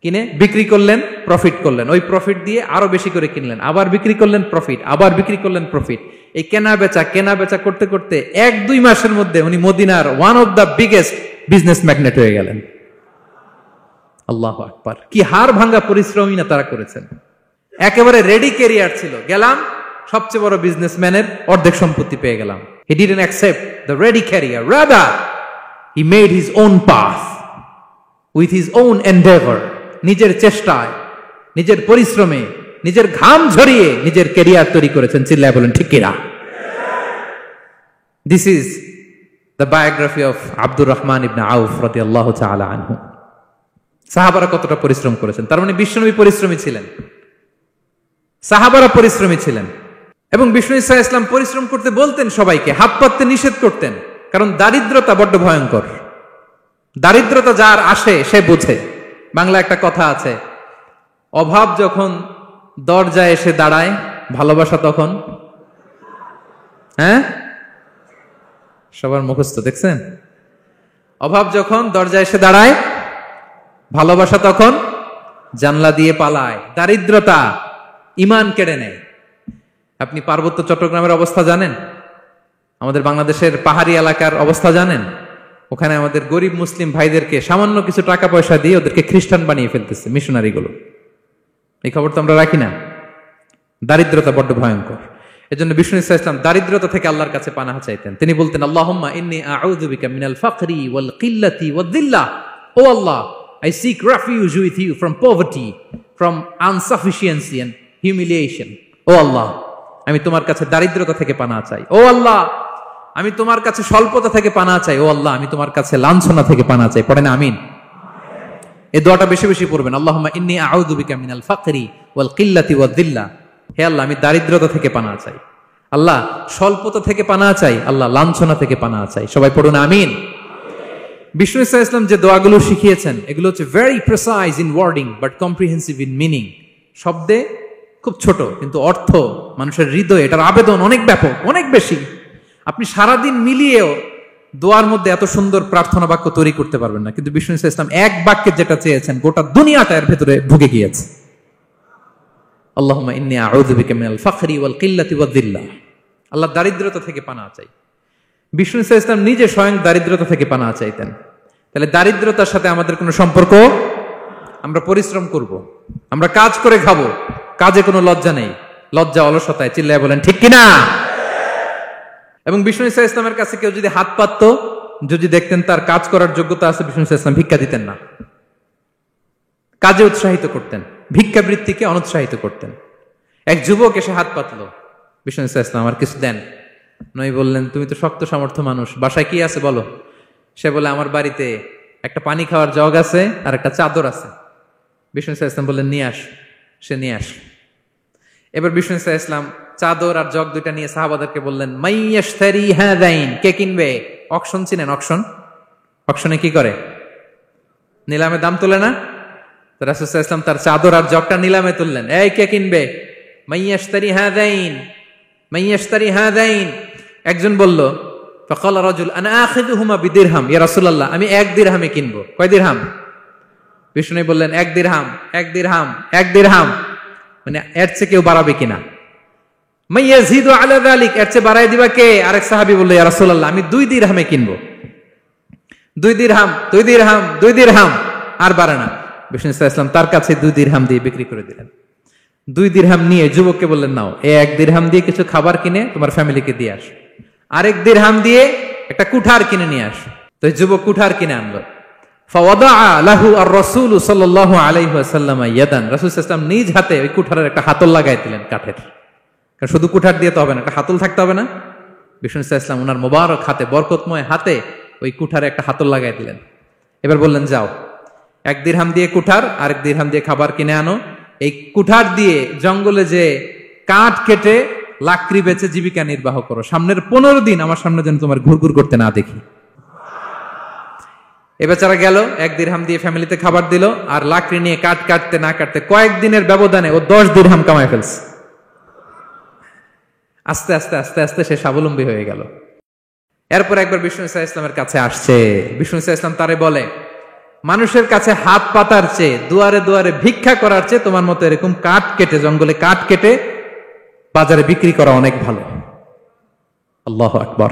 কিনে বিক্রি করলেন, প্রফিট করলেন। ওই প্রফিট দিয়ে আরো বেশি করে কিনলেন, আবার বিক্রি করলেন, প্রফিট, আবার বিক্রি করলেন, প্রফিট। এই কেনা বেচা করতে করতে 1-2 মাসের মধ্যে উনি মদিনার one of the biggest business magnate হয়ে গেলেন। আল্লাহু আকবার। কি হাড় ভাঙ্গা পরিশ্রমই না তারা করেছেন। একেবারে রেডি ক্যারিয়ার ছিল, গেলাম সবচেয়ে বড় বিজনেসম্যানের অর্ধেক সম্পত্তি পেয়ে গেলাম। He didn't accept the ready career, rather he made his own path with his own endeavor. নিজের চেষ্টায়, নিজের পরিশ্রমে, নিজের ঘাম ঝরিয়ে নিজের ক্যারিয়ার তৈরি করেছেন। চিল্লায় বলেন ঠিক কিনা? This is the biography of Abdur Rahman ইবনে আউফ রাদিয়াল্লাহু তাআলা আনহু। সাহাবারা কতটা পরিশ্রম করেছেন, তার মানে বিশ্বনবী পরিশ্রমী ছিলেন, সাহাবারা পরিশ্রমী ছিলেন। এবং বিষ্ণু ঈসা ইসলাম পরিশ্রম করতে বলতেন সবাইকে, হাত পাততে নিষেধ করতেন, কারণ দারিদ্রতা বড্ড ভয়ঙ্কর। দারিদ্রতা যার আসে সে বোঝে। বাংলা একটা কথা আছে, অভাব যখন দরজায় এসে দাঁড়ায়, ভালোবাসা তখন সবার মুখস্থ দেখছেন? অভাব যখন দরজায় এসে দাঁড়ায়, ভালোবাসা তখন জানলা দিয়ে পালায়। দারিদ্রতা ঈমান কেড়ে নেয়। আপনি পার্বত্য চট্টগ্রামের অবস্থা জানেন? আমাদের বাংলাদেশের পাহাড়ি এলাকার অবস্থা জানেন? ওখানে আমাদের গরিব মুসলিম ভাইদেরকে সামান্য কিছু টাকা পয়সা দিয়ে ওদেরকে খ্রিস্টান বানিয়ে ফেলতেছে মিশনারি গুলো। এই খবর তো আমরা রাখি না। দারিদ্রতা বড্ড ভয়ঙ্কর। এজন্য বিষ্ণু ইসলাম দারিদ্রতা থেকে আল্লাহর কাছে পানাহ চাইতেন। তিনি বলতেন, আল্লাহুম্মা ইন্নী আউযু বিকা মিনাল ফাকরি ওয়াল কিল্লাতি ওয়াদ-দিল্লাহ। ও আল্লাহ, I seek refuge with you from poverty, from insufficiency and humiliation. ও আল্লাহ, আমি তোমার কাছে দারিদ্রতা থেকে পানাহ চাই। ও আল্লাহ, আমি তোমার কাছে স্বল্পতা থেকে পানাহ চাই। ও আল্লাহ, আমি তোমার কাছে লাঞ্ছনা থেকে পানাহ চাই। পড়েন আমিন। এই দোয়াটা বেশি বেশি পড়বেন। আল্লাহুম্মা ইন্নী আউযু বিকা মিনাল ফাকরি ওয়াল কিল্লাতি ওয়াদ-দিল্লাহ। হে আল্লাহ, আমি দারিদ্রতা থেকে পানাহ চাই। আল্লাহ, স্বল্পতা থেকে পানাহ চাই। আল্লাহ, লাঞ্ছনা থেকে পানাহ চাই। সবাই পড়ুন আমিন। বিষ্ণু ইসলাম যে দোয়াগুলো শিখিয়েছেন এগুলো হচ্ছে very precise in wording but comprehensive in meaning. শব্দে খুব ছোট, কিন্তু অর্থ মানুষের হৃদয়ে এটার আবেদন অনেক ব্যাপক, অনেক বেশি। আপনি সারাদিন মিলিয়েও দোয়ার মধ্যে এত সুন্দর প্রার্থনা বাক্য তৈরি করতে পারবেন না, কিন্তু বিষ্ণু ইসলাম এক বাক্যে যেটা চেয়েছেন গোটা দুনিয়াটা এর ভেতরে ঢুকে গিয়েছে। আল্লাহুম্মা ইন্নী আউযু বিকা মিনাল ফাকরি ওয়াল কিল্লাতি ওয়াদ-দিল্লাহ। আল্লাহ, দারিদ্রতা থেকে পানাহ চাই। বিষ্ণু ইসলাম নিজে স্বয়ং দারিদ্রতা থেকে পানাহ চাইতেন। তাহলে দারিদ্রতার সাথে আমাদের কোনো সম্পর্ক? আমরা পরিশ্রম করব, আমরা কাজ করে খাবো, কাজে কোনো লজ্জা নেই। লজ্জা অলসতায়, চিল্লায় বলেন ঠিক কিনা? এবং বিষ্ণু ইসলামের কাছে কেউ যদি হাত পাতত, যদি দেখতেন তার কাজ করার যোগ্যতা আছে, বিষ্ণু ইসলাম ভিক্ষা দিতেন না, কাজে উৎসাহিত করতেন, ভিক্ষাবৃত্তিকে অনুৎসাহিত করতেন। এক যুবক এসে হাত পাতলো, বিষ্ণু ইসলাম আমার কিছু দেন। নই বললেন, তুমি তো শক্ত সামর্থ্য মানুষ, বাসায় কি আছে বলো? সে বলে, আমার বাড়িতে একটা পানি খাওয়ার জগ আছে আর একটা চাদর আছে। বিষ্ণু ইসলাম বললেন, নিয়ে আস। সে নিয়ে আস। এবার বিষ্ণু ইসলাম চাদর আর জগ দুইটা নিয়ে সাহাবাদেরকে বললেন, মাইয়াশতারি হাযাইন, কে কিনবে? অকশন চিনেন? অকশন, অকশনে কি করে? নিলামে দাম তোলে না? তো রাসূল সাল্লাল্লাহু আলাইহি ওয়াসাল্লাম তার চাদর আর জগটা নিলামে তুললেন। এই কে কিনবে? মাইয়াশতারি হাযাইন, মাইয়াশতারি হাযাইন। একজন বলল, ফাকালা রাজুল আনা আখিযুহুমা বিদিরহাম, ইয়া রাসূলুল্লাহ, আমি 1 দিরহামে কিনবো। কয় দিরহাম? বিষ্ণু বললেন, 1 দিরহাম, 1 দিরহাম, 1 দিরহাম। মানে এর চেয়ে কেউ বাড়াবে কিনা? মাইয়াজিদু আলা যালিক, এর চেয়ে বাড়ায় দিবা কে? আরেক সাহাবী বলল, ইয়া রাসূলুল্লাহ, আমি 2 দিরহামে কিনবো। 2 দিরহাম, 2 দিরহাম, 2 দিরহাম, আর বাড়ে না। বিষ্ণু ইসলাম তার কাছে 2 দিরহাম দিয়ে বিক্রি করে দিলেন। 2 দিরহাম নিয়ে যুবককে বললেন, নাও, 1 দিরহাম দিয়ে কিছু খাবার কিনে তোমার ফ্যামিলিকে দিয়ে আস, আরেক দিরহাম দিয়ে একটা কুঠার কিনে নিয়ে আস। তো যুবক কুঠার কিনে আনলো। ফাওয়াদা লাহু আর-রাসূল সাল্লাল্লাহু আলাইহি ওয়াসাল্লাম ইয়াদান, রাসূল সাল্লাল্লাহু আলাইহি ওয়াসাল্লাম নিজ হাতে ওই কুঠারের একটা হাতল লাগাই দিলেন কাঠের। কারণ শুধু কুঠার দিয়ে তো হবে না, একটা হাতল থাকতে হবে না? বিষ্ণু সাল্লাল্লাহু আলাইহি ওয়াসাল্লাম ওনার মোবারক হাতে, বরকতময় হাতে ওই কুঠারে একটা হাতল লাগাই দিলেন। এবার বললেন, যাও, 1 দিরহাম দিয়ে কুঠার, আরেক দিরহাম দিয়ে খাবার কিনে আনো। এই কুঠার দিয়ে জঙ্গলে যে কাঠ কেটে লাকড়ি বেচে জীবিকা নির্বাহ করো। সামনের 15 দিন আমার সামনে যেন তোমার ঘুরঘুর করতে না দেখি। এ বেচারা গেল, 1 দিরহাম দিয়ে ফ্যামিলিতে খাবার দিল, আর লাকড়ি নিয়ে কাঠ কাটতে না কাটতে কয়েকদিনের ব্যবধানে ও 10 দিরহাম কামায় ফেলছে। আস্তে আস্তে আস্তে আস্তে সে স্বাবলম্বী হয়ে গেল। এরপর একবার বিষ্ণু ইসলামের কাছে আসছে। বিষ্ণু ইসলাম তারে বলে, মানুষের কাছে হাত পাতার চেয়ে, দুয়ারে দুয়ারে ভিক্ষা করার চেয়ে তোমার মতো এরকম কাঠ কেটে, জঙ্গলে কাঠ কেটে বাজারে বিক্রি করা অনেক ভালো। আল্লাহু আকবার।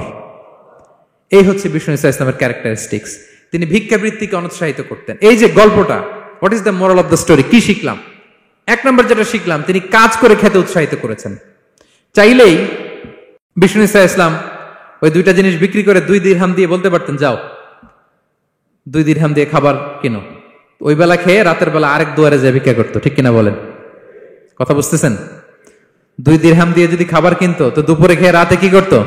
এই হচ্ছে বিষ্ণু ইসলামের ক্যারেক্টারিস্টিক্স। তিনি ভিক্ষাবৃত্তিকে অনুৎসাহিত করতেন। এই যে গল্পটা, what is the moral of the story? কি শিখলাম? 1 নম্বর যেটা শিখলাম, তিনি কাজ করে খেতে উৎসাহিত করেছেন। চাইলেই বিষ্ণু ইসলাম ওই 2টা জিনিস বিক্রি করে 2 দিরহাম দিয়ে বলতে পারতেন, যাও 2 দিরহাম দিয়ে খাবার কিনো। ওই বেলা খেয়ে রাতের বেলা আরেক দুয়ারে যে ভিক্ষা করতো, ঠিক কিনা বলেন? কথা বুঝতেছেন? 2 দিরহাম দিয়ে যদি খাবার কিনতো, তো দুপুরে খেয়ে রাতে কি করতো?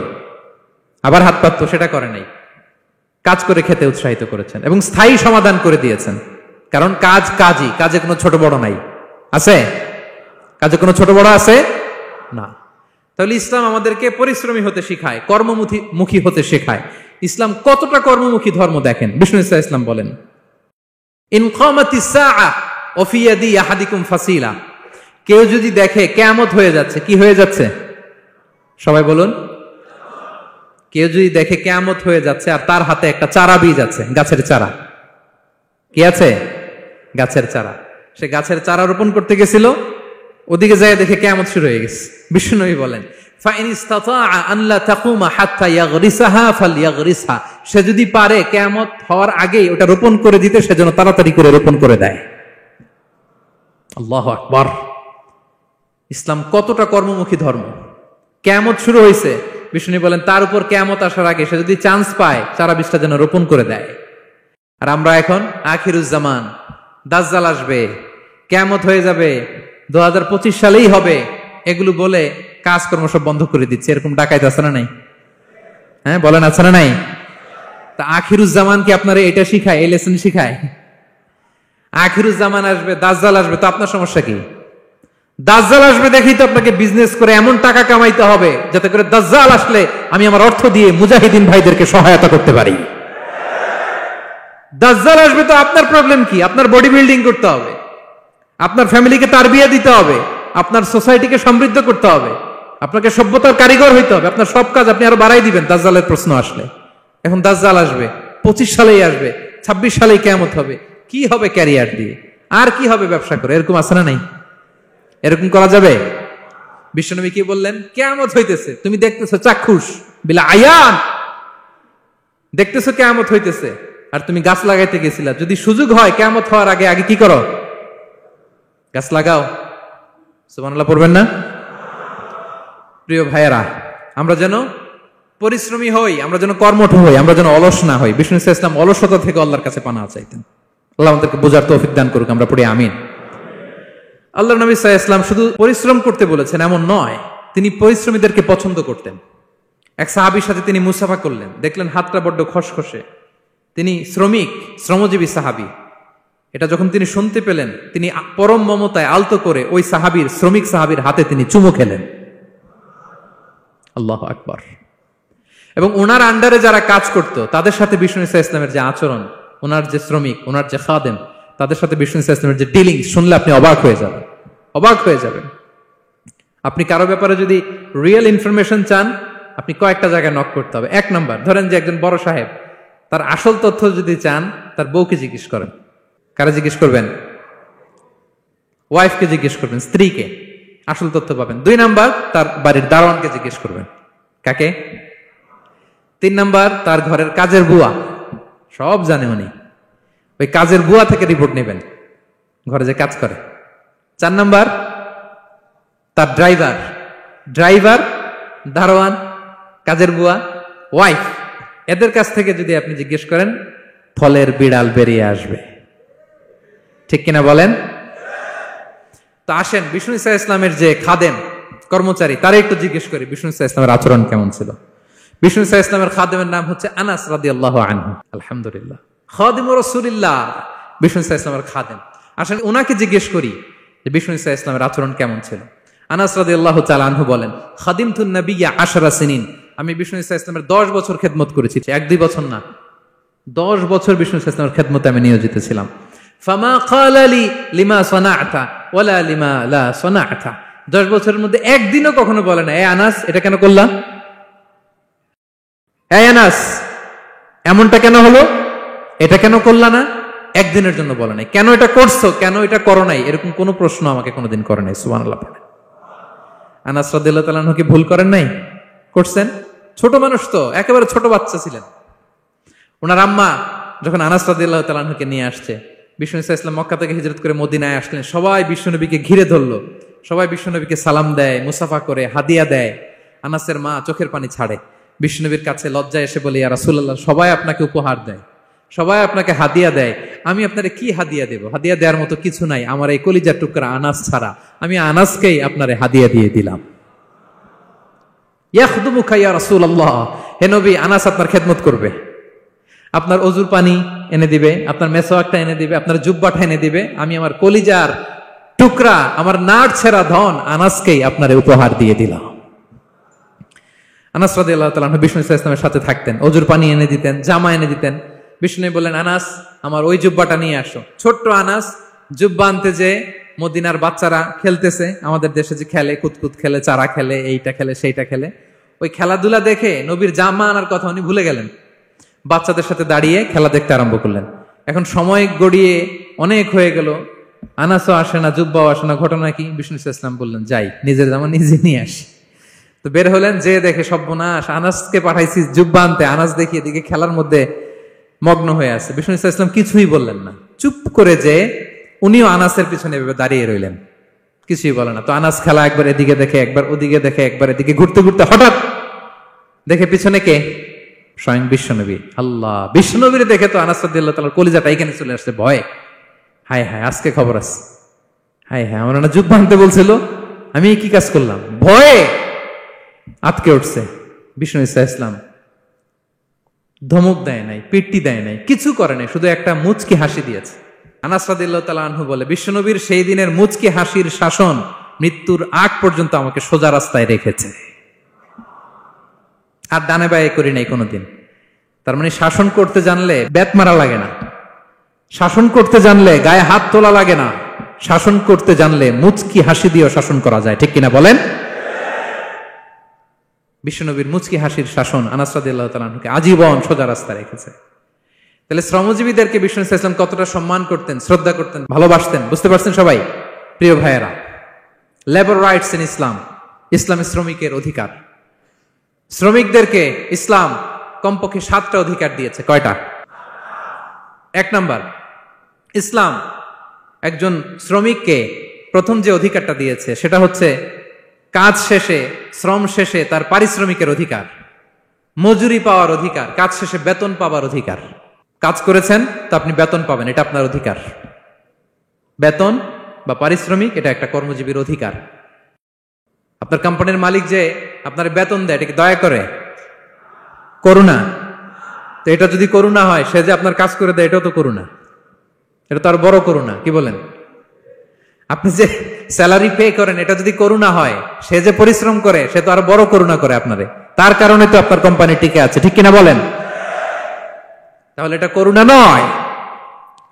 আবার হাত পাততো। সেটা করে নাই, কাজ করে খেতে উৎসাহিত করেছেন এবং স্থায়ী সমাধান করে দিয়েছেন। কারণ কাজ কাজই, কাজে কোনো ছোট বড় নাই। আছে? কাজে কোনো ছোট বড় আছে না। তাহলে ইসলাম আমাদেরকে পরিশ্রমী হতে শেখায়, কর্মমুখী হতে শেখায়। ইসলাম কতটা কর্মমুখী ধর্ম দেখেন। বিষ্ণু ইসলাম বলেন, ইন কামাতিস সাআ ওয়া ফি ইয়াদি আহাদিকুম ফাসিলা, কেউ যদি দেখে কিয়ামত হয়ে যাচ্ছে, কি হয়ে যাচ্ছে? সবাই বলুন, কেউ যদি দেখে কিয়ামত হয়ে যাচ্ছে আর তার হাতে একটা চারা বীজ আছে, গাছের চারা, কি আছে? গাছের চারা। সে গাছের চারা রোপণ করতে গেছিল, ওদিকে যায় দেখে কিয়ামত শুরু হয়ে গেছে। বিশ্বনবী বলেন ফাইন ইসতাতাআ আন লা তাকুমা হাত্তা ইয়াগরিসাহা ফালইয়াগরিসহা, সে যদি পারে কিয়ামত হওয়ার আগেই ওটা রোপণ করে দিতে, সেজন্য তাড়াতাড়ি করে রোপণ করে দেয়। আল্লাহু আকবার। ইসলাম কতটা কর্মমুখী ধর্ম। কিয়ামত শুরু হয়েছে, বিষ্ণু বলেন তার উপর কিয়ামত আসার আগে সে যদি চান্স পায় চারা বীজটা যেন রোপণ করে দেয়। আর আমরা এখন আখিরুজ্জামান, দাজ্জাল আসবে, কিয়ামত হয়ে যাবে, 2025 সালেই হবে, এগুলো বলে কাজকর্ম সব বন্ধ করে দিচ্ছে। এরকম ডাকাইতে আছে না নাই? হ্যাঁ বলেন, আছে না নাই? তা আখিরুজ্জামান কি আপনারা এটা শিখায়, এই লেসন শিখায়? আখিরুজ্জামান আসবে, দাজ্জাল আসবে, তো আপনার সমস্যা কি? দাজ্জাল আসবে দেখেই তো আপনাকে বিজনেস করে এমন টাকা কামাইতে হবে যাতে করে দাজ্জাল আসলে আমি আমার অর্থ দিয়ে মুজাহিদিন ভাইদেরকে সহায়তা করতে পারি। দাজ্জাল আসবে তো আপনার প্রবলেম কি? আপনার বডি বিল্ডিং করতে হবে, আপনার ফ্যামিলিকে তারবিয়া দিতে হবে, আপনার সোসাইটিকে সমৃদ্ধ করতে হবে, আপনাকে সভ্যতার কারিগর হইতে হবে। আপনার সব কাজ আপনি আরো বাড়াই দিবেন দাজ্জালের প্রশ্ন আসলে। এখন দাজ্জাল আসবে, 25 সালেই আসবে, 26 সালেই কিয়ামত হবে। কি হবে ক্যারিয়ার দিয়ে, আর কি হবে ব্যবসা করে? এরকম আছে না নাই? এরকম করা যাবে? বিশ্বনবী কি বললেন? কিয়ামত হইতেছে, তুমি দেখতেছো চাক্ষুষ বিলা আয়ান, দেখতেছো কিয়ামত হইতেছে, আর তুমি গাছ লাগাইতে গেছিলা। যদি সুযোগ হয় কিয়ামত হওয়ার আগে আগে কি করো? গাছ লাগাও। সুবহানাল্লাহ পড়বেন না? প্রিয় ভাইয়েরা, আমরা যেন পরিশ্রমী হই, আমরা যেন কর্মঠ হই, আমরা যেন অলস না হই। বিষ্ণু ইসলাম অলসতা থেকে আল্লাহর কাছে পানা চাইতেন। আল্লাহ আমাদেরকে বোঝার তৌফিক দান করুক, আমরা পড়ি আমিন। আল্লাহ নবী সাল্লাল্লাহু আলাইহি ওয়াসাল্লাম শুধু পরিশ্রম করতে বলেছেন এমন নয়, তিনি পরিশ্রমীদেরকে পছন্দ করতেন। এক সাহাবীর সাথে তিনি মুসাফা করলেন, দেখলেন হাতটা বড্ড খসখসে, তিনি শ্রমজীবী সাহাবী। এটা যখন তিনি শুনতে পেলেন, তিনি পরম মমতায় আলতো করে ওই শ্রমিক সাহাবীর হাতে তিনি চুমু খেলেন। আল্লাহু আকবার। এবং ওনার আন্ডারে যারা কাজ করত তাদের সাথে বিষ্ণু ইসলামের যে আচরণ, ওনার যে শ্রমিক, ওনার যে খাদেম, তাদের সাথে বিষ্ণু ইসলামের যে ডিলিং শুনলে আপনি অবাক হয়ে যাবেন, অবাক হয়ে যাবেন। আপনি কারো ব্যাপারে যদি রিয়েল ইনফরমেশন চান, আপনি কয়েকটা জায়গায় নক করতে হবে। 1 নাম্বার, ধরেন যে একজন বড় সাহেব, তার আসল তথ্য যদি চান তার বউকে জিজ্ঞেস করেন। কারা জিজ্ঞেস করবেন? ওয়াইফকে জিজ্ঞেস করবেন, স্ত্রীকে, আসল তথ্য পাবেন। 2 নাম্বার, তার বাড়ির দারোয়ানকে জিজ্ঞেস করবেন। কাকে? 3 নাম্বার, তার ঘরের কাজের বুয়া, সব জানে উনি, ওই কাজের বুয়া থেকে রিপোর্ট নেবেন, ঘরে যে কাজ করে। 4 নাম্বার, তার ড্রাইভার, দারোয়ান, কাজের বুয়া, ওয়াইফ, এদের কাছ থেকে যদি আপনি জিজ্ঞেস করেন, ফলের বিড়াল বেরিয়ে আসবে। ঠিক কিনা বলেন? তো আসেন বিষ্ণু ইসলামের যে খাদেম, কর্মচারী, তারা একটু জিজ্ঞেস করি বিষ্ণু ইসলামের আচরণ কেমন ছিল। বিষ্ণু ইসলামের খাদেমের নাম হচ্ছে আনাস রাদিয়াল্লাহু আনহু। আলহামদুলিল্লাহ, খাদিমুর রাসূলিল্লাহ, বিষ্ণু ইসলামের খাদেম। আসেন ওনাকে জিজ্ঞেস করি যে বিষ্ণু ইসলামের আচরণ কেমন ছিল। আনাস রাদিয়াল্লাহু তাআলা আনহু বলেন, খাদিমতুন নবিয়্যা 10 সিনিন, আমি বিষ্ণু ইসলামের 10 বছর খেদমত করেছি। 1-2 বছর না, 10 বছর বিষ্ণু ইসলামের খেদমতে আমি নিয়োজিত ছিলাম। ফামা ক্বালা লি লিমা সানা'তা ওয়ালা লিমা লা সানা'তা, 10 বছরের মধ্যে একদিনও কখনো বলে না, এ আনাস এটা কেন করলা, এ আনাস এমনটা কেন হলো, এটা কেন করলা না, একদিনের জন্য বলে নাই। কেন এটা করছো, কেন এটা করো নাই, এরকম কোনো প্রশ্ন আমাকে কোনোদিন করে নাই। সুবহানাল্লাহ পড়ে। আনাস রাদিয়াল্লাহু তাআলা আনহু কি ভুল করেন নাই? করছেন। ছোট মানুষ তো, একেবারে ছোট বাচ্চা ছিলেন। ওনার আম্মা যখন আনাস রাদিয়াল্লাহু তাআলা আনহুকে নিয়ে আসছে, বিষ্ণু ইসলাম মক্কা থেকে হিজরত করে মদিনায় আসলেন, সবাই বিশ্বনবীকে ঘিরে ধরলো, সবাই বিশ্বনবীকে সালাম দেয়, মুসাফা করে, হাদিয়া দেয়। আনাসের মা চোখের পানি ছাড়ে, বিশ্বনবীর কাছে লজ্জায় এসে বলে, ইয়া রাসূলুল্লাহ, সবাই আপনাকে উপহার দেয়, সবাই আপনাকে হাদিয়া দেয়, আমি আপনারে কি হাদিয়া দেব? হাদিয়া দেওয়ার মতো কিছু নাই আমার এই কলিজার টুকরা আনাস ছাড়া, আমি আনাসকেই আপনারে হাদিয়া দিয়ে দিলাম। ইয়াখদুমুকা ইয়া রাসূলুল্লাহ, হে নবী, আনাস আপনার খেদমত করবে, আপনার অজুর পানি এনে দিবে, আপনার মেসওয়াকটা এনে দিবে, আপনার জুব্বাটা এনে দিবে, আমি আমার কলিজার টুকরা, আমার নাড় ছেঁড়া ধন আনাসকেই আপনারে উপহার দিয়ে দিলাম। আনাস রাদিয়াল্লাহু তাআলা আনহু বিষ্ণু ইসলামের সাথে থাকতেন, অজুর পানি এনে দিতেন, জামা এনে দিতেন। বিষ্ণু বললেন, আনাস আমার ওই জুব্বাটা নিয়ে আসো। ছোট্ট আনাস জুব্বা আনতে যে মদিনার বাচ্চারা খেলতেছে, আমাদের দেশে যে খেলে, কুতকুত খেলে, চারা খেলে, এইটা খেলে, সেইটা খেলে, ওই খেলাধুলা দেখে নবীর জামা আনার কথা উনি ভুলে গেলেন, বাচ্চাদের সাথে দাঁড়িয়ে খেলা দেখতে আরম্ভ করলেন। এখন সময় গড়িয়ে অনেক হয়ে গেল, আনাসও আসে না, জুব্বাও আসে না। ঘটনা কি? বিষ্ণু ইসলাম বললেন, যাই নিজের জামা নিজে নিয়ে আসি। তো বের হলেন, যে দেখে সর্বনাশ, আনাসকে পাঠাইছি জুব্বা আনতে, আনাস দেখি এদিকে খেলার মধ্যে মগ্ন হয়ে আছে। বিষ্ণু ইসলাম কিছুই বললেন না, চুপ করে যে উনিও আনাসের পিছনে এভাবে দাঁড়িয়ে রইলেন, কিছুই বলে না। তো আনাস খেলা একবার এদিকে দেখে, একবার ওদিকে দেখে, একবার এদিকে ঘুরতে ঘুরতে হঠাৎ দেখে পিছনে কে? স্বয়ং বিশ্বনবী। আল্লাহ, বিশ্বনবীর দেখে তো আনাস রাদিয়াল্লাহু তাআলার কলিজাটা এখানে চলে আসছে ভয়। হায় হায়, আজকে খবর আছে। হায় হায়, আমার না জুব্বা আনতে বলছিল, আমি কি কাজ করলাম? ভয়ে আটকে উঠছে। বিষ্ণু ইসলাম ধমক দেয় নাই, পিট্টি দেয় নাই, কিছু করে নাই, শুধু একটা মুচকি হাসি দিয়েছে। আনাস রাদিয়াল্লাহু তাআলা আনহু বলে, বিশ্বনবীর সেই দিনের মুচকি হাসির শাসন মৃত্যুর আগ পর্যন্ত আমাকে সোজা রাস্তায় রেখেছে, আর ডানে বায়ে করি নাই কোনোদিন। তার মানে শাসন করতে জানলে ব্যাত মারা লাগে না, শাসন করতে জানলে গায়ে হাত তোলা লাগে না, শাসন করতে জানলে মুচকি হাসি দিয়েও শাসন করা যায়, ঠিক কিনা বলেন? বিশ্বনবীর মুচকি হাসির শাসন আনাস রাদিয়াল্লাহু তাআলা আনহুকে আজীবন সোজা রাস্তা রেখেছে। তাহলে শ্রমজীবীদেরকে বিষ্ণু ইসলাম কতটা সম্মান করতেন, শ্রদ্ধা করতেন, ভালোবাসতেন, বুঝতে পারছেন সবাই? প্রিয় ভাইয়েরা, লেবার রাইটস ইন ইসলাম, ইসলামী শ্রমিকের অধিকার। শ্রমিকদেরকে ইসলাম কমপক্ষে 7টা অধিকার দিয়েছে। কয়টা? 1 নাম্বার, ইসলাম একজন শ্রমিককে প্রথম যে অধিকারটা দিয়েছে সেটা হচ্ছে কাজ শেষে, শ্রম শেষে তার পারিশ্রমিকের অধিকার, মজুরি পাওয়ার অধিকার, কাজ শেষে বেতন পাওয়ার অধিকার। কাজ করেছেন তো আপনি বেতন পাবেন, এটা আপনার অধিকার। বেতন বা পারিশ্রমিক এটা একটা কর্মজীবীর অধিকার। আপনার কোম্পানির মালিক যে আপনার বেতন দেয়, এটা কি দয়া করে? করুণা? তো এটা যদি করুণা হয়, সে যে আপনার কাজ করে দেয়, এটাও তো করুণা, এটা তো আর বড় করুণা, কি বলেন? আপনি যে স্যালারি পে করেন, এটা যদি করুণা হয়, সে যে পরিশ্রম করে, সে তো আরো বড় করুণা করে আপনারে, তার কারণে তো আপনার কোম্পানি টিকে আছে, ঠিক কিনা বলেন? তাহলে এটা করুণা নয়,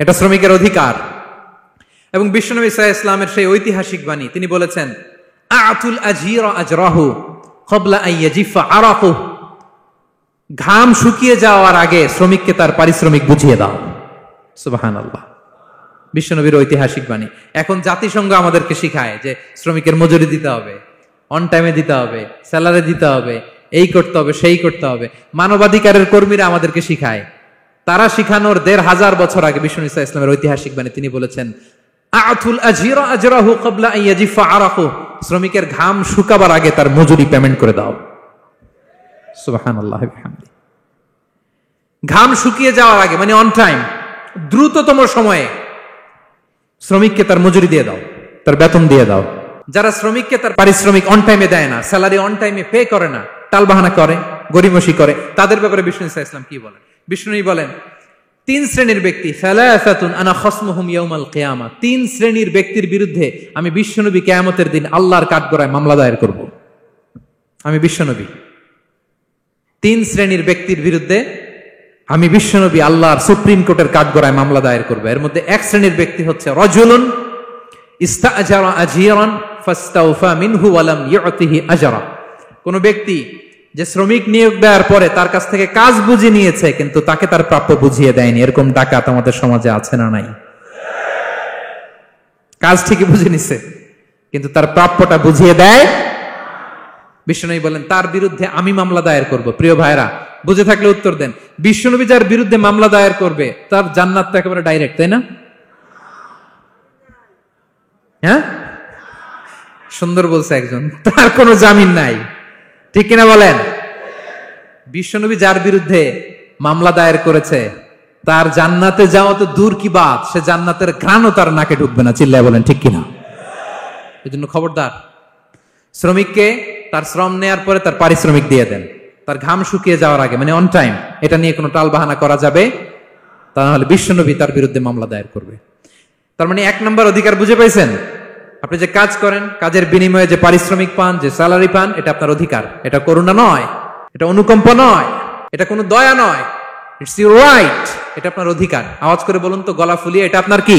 এটা শ্রমিকের অধিকার। এবং বিশ্বনবী সাল্লাল্লাহু আলাইহি ওয়াসাল্লামের সেই ঐতিহাসিক বাণী, তিনি বলেছেন, আতুল আজীরা আজরাহু ক্বাবলা আন ইয়াজিফা আরাকু, ঘাম শুকিয়ে যাওয়ার আগে শ্রমিককে তার পারিশ্রমিক বুঝিয়ে দাও। সুবহানাল্লাহ, বিশ্বনবীর ঐতিহাসিক বাণী। এখন জাতিসংঘ আমাদেরকে শিখায় যে শ্রমিকের মজুরি দিতে হবে, অন টাইমে দিতে হবে, স্যালারি দিতে হবে, এই করতে হবে, সেই করতে হবে। মানবাধিকারের কর্মীরা আমাদেরকে শিখায়, তারা শিখানোর 1500 বছর আগে বিশ্বনবী সাল্লাল্লাহু আলাইহি ওয়াসাল্লামের ঐতিহাসিক বাণী, তিনি বলেছেন, আতুল আজীরা আজরাহু ক্বাবলা আন ইয়াজিফা আরাকু, শ্রমিকের ঘাম শুকাবার আগে তার মজুরি পেমেন্ট করে দাও। সুবহানাল্লাহ বিহামদিহি। ঘাম শুকিয়ে যাওয়ার আগে মানে অন টাইম, দ্রুততম সময়ে শ্রমিককে তার মজুরি দিয়ে দাও, তার বেতন দিয়ে দাও। যারা শ্রমিককে তার পারিশ্রমিক অন টাইমে দেয় না, স্যালারি অন টাইমে পে করে না, টালবাহানা করে, গরিমসি করে, তাদের ব্যাপারে বিষ্ণু সাল্লাল্লাহু আলাইহি ওয়াসাল্লাম কি বলেন? বিষ্ণু বলেন, 3 শ্রেণীর ব্যক্তি, সালাসাতুন আনা খাসমুহুম ইয়াউমাল কিয়ামা, 3 শ্রেণীর ব্যক্তির বিরুদ্ধে আমি বিশ্বনবী কিয়ামতের দিন আল্লাহর কাঠগড়ায় মামলা দায়ের করব। আমি বিশ্বনবী 3 শ্রেণীর ব্যক্তির বিরুদ্ধে আমি বিশ্বনবী আল্লাহর সুপ্রিম কোর্টের কাঠগড়ায় মামলা দায়ের করব। এর মধ্যে 1 শ্রেণীর ব্যক্তি হচ্ছে রাজুলুন ইস্তাআজারা আজীরান ফাস্তাওফা মিনহু ওয়া লাম ইউতিহি আজরা, কোন ব্যক্তি যে শ্রমিক নিয়োগ দেওয়ার পরে তার কাছ থেকে কাজ বুঝে নিয়েছে কিন্তু তাকে তার প্রাপ্য বুঝিয়ে দেয়নি। এরকম ডাকাত আমাদের সমাজে আছে না নাই? কাজ ঠিকই বুঝে নিছে কিন্তু তার প্রাপ্যটা বুঝিয়ে দেয়। বিশ্বনবী বলেন, তার বিরুদ্ধে আমি মামলা দায়ের করব। প্রিয় ভাইরা, বুঝে থাকলে উত্তর দেন। বিশ্বনবী যার বিরুদ্ধে মামলা দায়ের করবে তার জান্নাত তো একেবারে ডাইরেক্ট, তাই না? হ্যাঁ, সুন্দর বলছে একজন, তার কোনো জামিন নাই, ঠিক কিনা বলেন? বিশ্বনবী যার বিরুদ্ধে মামলা দায়ের করেছে তার জান্নাতে যাওয়া তো দূর কি বাত, সে জান্নাতের ঘ্রাণও তার নাকে ঢুকবে না, চিল্লায় বলেন ঠিক কিনা? এই জন্য খবরদার, শ্রমিককে তার শ্রম নেয়ার পরে তার পারিশ্রমিক দিয়ে দেন, তার ঘাম শুকিয়ে যাওয়ার আগে, মানে অন টাইম। এটা নিয়ে কোনো টাল বাহানা করা যাবে তা না হলে বিশ্বনবী তার বিরুদ্ধে মামলা দায়ের করবে। তার মানে 1 নম্বর অধিকার বুঝে পাইছেন? আপনি যে কাজ করেন, কাজের বিনিময়ে যে পারিশ্রমিক পান, যে স্যালারি পান, এটা আপনার অধিকার। এটা করুণা নয়, এটা অনুকম্প নয়, এটা কোনো দয়া নয়, ইটস ইউর রাইট, এটা আপনার অধিকার। আওয়াজ করে বলুন তো, গলা ফুলিয়ে, এটা আপনার কি?